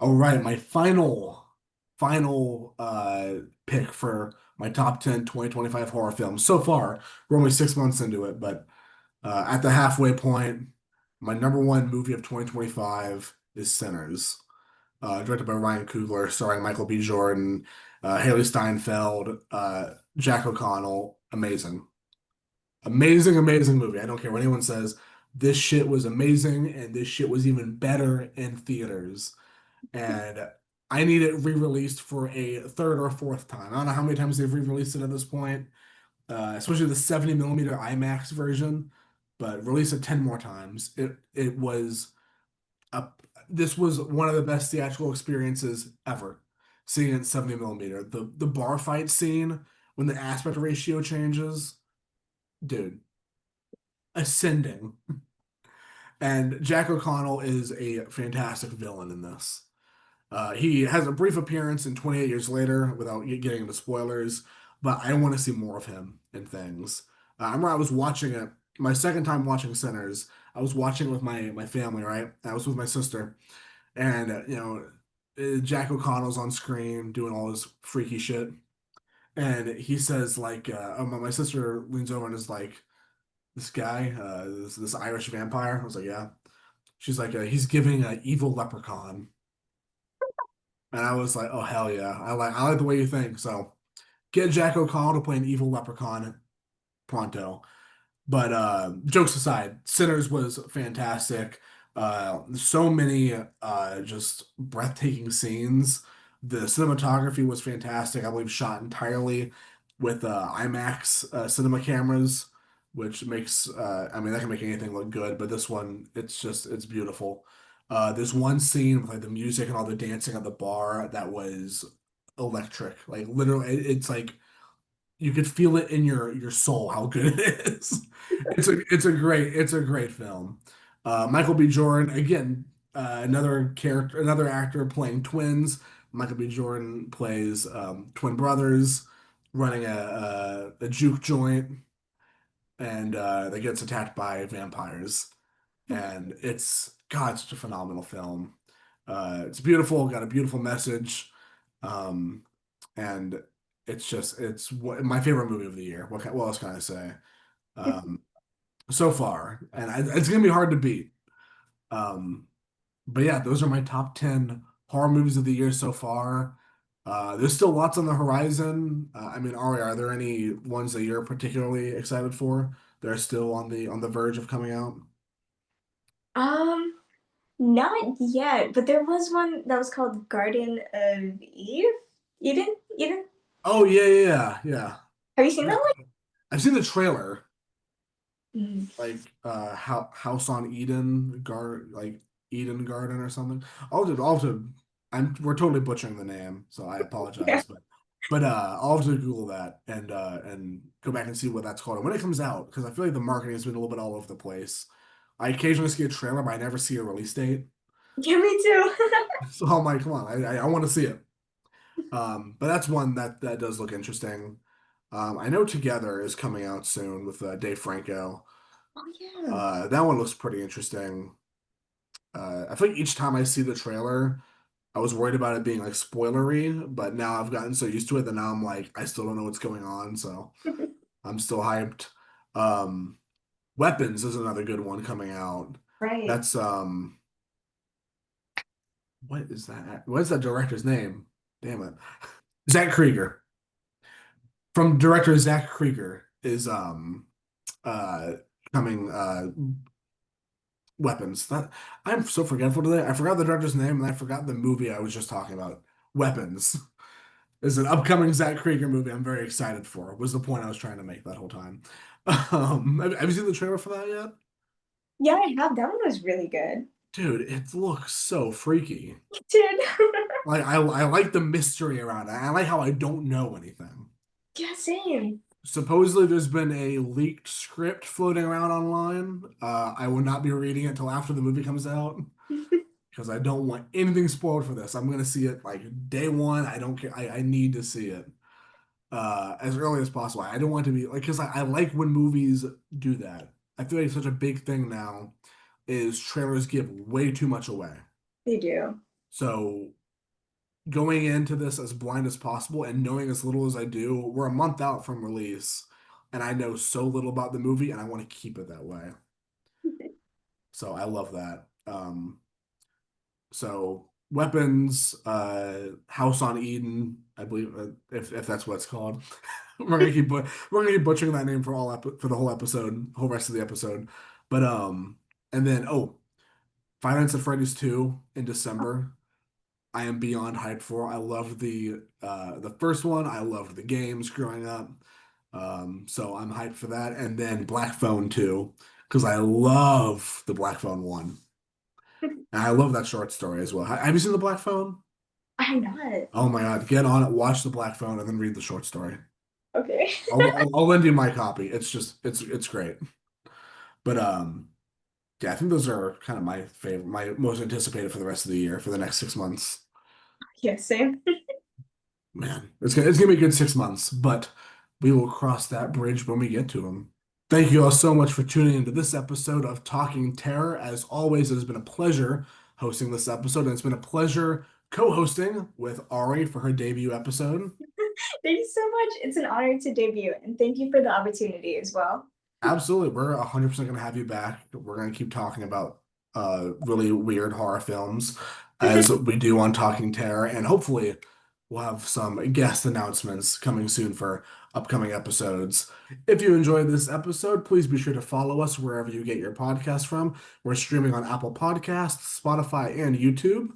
[SPEAKER 1] All right, my final pick for my top 10 2025 horror films. So far, we're only 6 months into it, but at the halfway point, my number one movie of 2025 is Sinners, directed by Ryan Coogler, starring Michael B. Jordan, Haley Steinfeld, Jack O'Connell. Amazing. Amazing, amazing movie. I don't care what anyone says. This shit was amazing, and this shit was even better in theaters. And I need it re-released for a third or fourth time. I don't know how many times they've re-released it at this point, especially the 70 millimeter IMAX version, but release it 10 more times. It was a this was one of the best theatrical experiences ever. Seeing it in 70 millimeter. The bar fight scene when the aspect ratio changes, dude, ascending. And Jack O'Connell is a fantastic villain in this. He has a brief appearance in 28 Years Later without getting into spoilers, but I want to see more of him in things. I remember I was watching it, my second time watching Sinners. I was watching it with my family, right? I was with my sister, and Jack O'Connell's on screen doing all this freaky shit, and he says like, my sister leans over and is like, "This guy, this Irish vampire." I was like, "Yeah." She's like, "He's giving an evil leprechaun." And I was like, oh hell yeah. I like the way you think. So get Jack O'Connell to play an evil leprechaun pronto. But jokes aside, Sinners was fantastic. So many just breathtaking scenes. The cinematography was fantastic. I believe shot entirely with IMAX cinema cameras, which makes I mean that can make anything look good, but this one it's beautiful. There's one scene with like the music and all the dancing at the bar that was electric. Like literally, it's like you could feel it in your soul how good it is. It's a great film. Michael B. Jordan again, another character, another actor playing twins. Michael B. Jordan plays twin brothers running a juke joint, and that gets attacked by vampires. And it's God, it's such a phenomenal film. It's beautiful, got a beautiful message. Um, and my favorite movie of the year. What else can I say? Um, so far, and it's gonna be hard to beat. Um, but yeah, those are my top 10 horror movies of the year so far. There's still lots on the horizon. I mean, Ari, are there any ones that you're particularly excited for that are still on the verge of coming out?
[SPEAKER 2] Um, Not yet, but there was one that was called Garden of Eve. Eden.
[SPEAKER 1] Oh yeah.
[SPEAKER 2] Have you seen
[SPEAKER 1] Yeah,
[SPEAKER 2] that one?
[SPEAKER 1] I've seen the trailer,
[SPEAKER 2] Mm.
[SPEAKER 1] like House on Eden, like Eden Garden or something. I'll have to we're totally butchering the name, so I
[SPEAKER 2] Yeah.
[SPEAKER 1] apologize, but I'll have to Google that and go back and see what that's called and when it comes out, because I feel like the marketing has been a little bit all over the place. I occasionally see a trailer, but I never see a release date.
[SPEAKER 2] Yeah, me too.
[SPEAKER 1] So I'm like, come on, I want to see it. But that's one that does look interesting. I know Together is coming out soon with Dave Franco.
[SPEAKER 2] Oh yeah.
[SPEAKER 1] That one looks pretty interesting. I feel like each time I see the trailer, I was worried about it being like spoilery, but now I've gotten so used to it that now I'm like, I still don't know what's going on, so I'm still hyped. Um, Weapons is another good one coming out.
[SPEAKER 2] Right.
[SPEAKER 1] That's what is that? What is that director's name? Damn it. Zach Krieger. From director Zach Krieger is uh coming Weapons. That I'm so forgetful today. I forgot the director's name and I forgot the movie I was just talking about. Weapons is an upcoming Zach Krieger movie I'm very excited for, was the point I was trying to make that whole time. Have you seen the trailer for that yet?
[SPEAKER 2] Yeah, I have. That one was really good.
[SPEAKER 1] Dude, it looks so freaky.
[SPEAKER 2] It did.
[SPEAKER 1] Like I like the mystery around it. I like how I don't know anything.
[SPEAKER 2] Yeah, same.
[SPEAKER 1] Supposedly, there's been a leaked script floating around online. I will not be reading it till after the movie comes out because I don't want anything spoiled for this. I'm gonna see it like day one. I don't care. I need to see it as early as possible. I don't want to be like because I like when movies do that. I feel like such a big thing now is trailers give way too much away.
[SPEAKER 2] They do.
[SPEAKER 1] So going into this as blind as possible and knowing as little as I do, we're a month out from release, and I know so little about the movie, and I want to keep it that way. So I love that. So weapons, House on Eden, I believe, if that's what it's called. We're gonna keep butchering that name for for the whole episode, whole rest of the episode. But and then Five Nights at Freddy's 2 in December. I am beyond hyped for. I loved the first one. I loved the games growing up. So I'm hyped for that. And then Black Phone 2, because I love the Black Phone 1. And I love that short story as well. Have you seen the Black Phone?
[SPEAKER 2] I'm not.
[SPEAKER 1] Oh my God, get on it, watch the Black Phone, and then read the short story.
[SPEAKER 2] Okay.
[SPEAKER 1] I'll lend you my copy. It's great. But yeah, I think those are kind of my favorite, my most anticipated for the rest of the year, for the next 6 months.
[SPEAKER 2] Yeah, same.
[SPEAKER 1] Man, it's gonna be a good 6 months, but we will cross that bridge when we get to them. Thank you all so much for tuning into this episode of Talking Terror. As always, it has been a pleasure hosting this episode, and it's been a pleasure co-hosting with Ari for her debut episode.
[SPEAKER 2] Thank you so much. It's an honor to debut, and thank you for the opportunity as well.
[SPEAKER 1] Absolutely. We're 100% going to have you back. We're going to keep talking about really weird horror films as we do on Talking Terror. And hopefully, we'll have some guest announcements coming soon for upcoming episodes. If you enjoyed this episode, please be sure to follow us wherever you get your podcast from. We're streaming on Apple Podcasts, Spotify, and YouTube.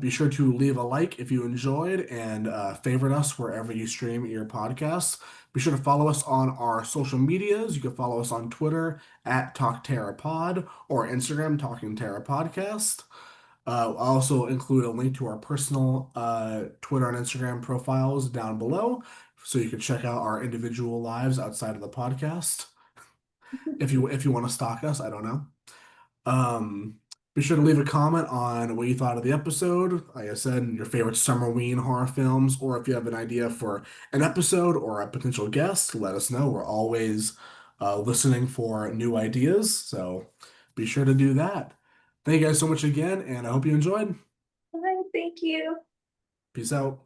[SPEAKER 1] Be sure to leave a like if you enjoyed and favorite us wherever you stream your podcasts. Be sure to follow us on our social medias. You can follow us on Twitter at TalkTerraPod or Instagram Talking Terra Podcast. I'll also include a link to our personal Twitter and Instagram profiles down below, so you can check out our individual lives outside of the podcast. If you want to stalk us, I don't know. Um, be sure to leave a comment on what you thought of the episode. Like I said, your favorite Summerween horror films, or if you have an idea for an episode or a potential guest, let us know. We're always listening for new ideas, so be sure to do that. Thank you guys so much again, and I hope you enjoyed.
[SPEAKER 2] Bye. Thank you.
[SPEAKER 1] Peace out.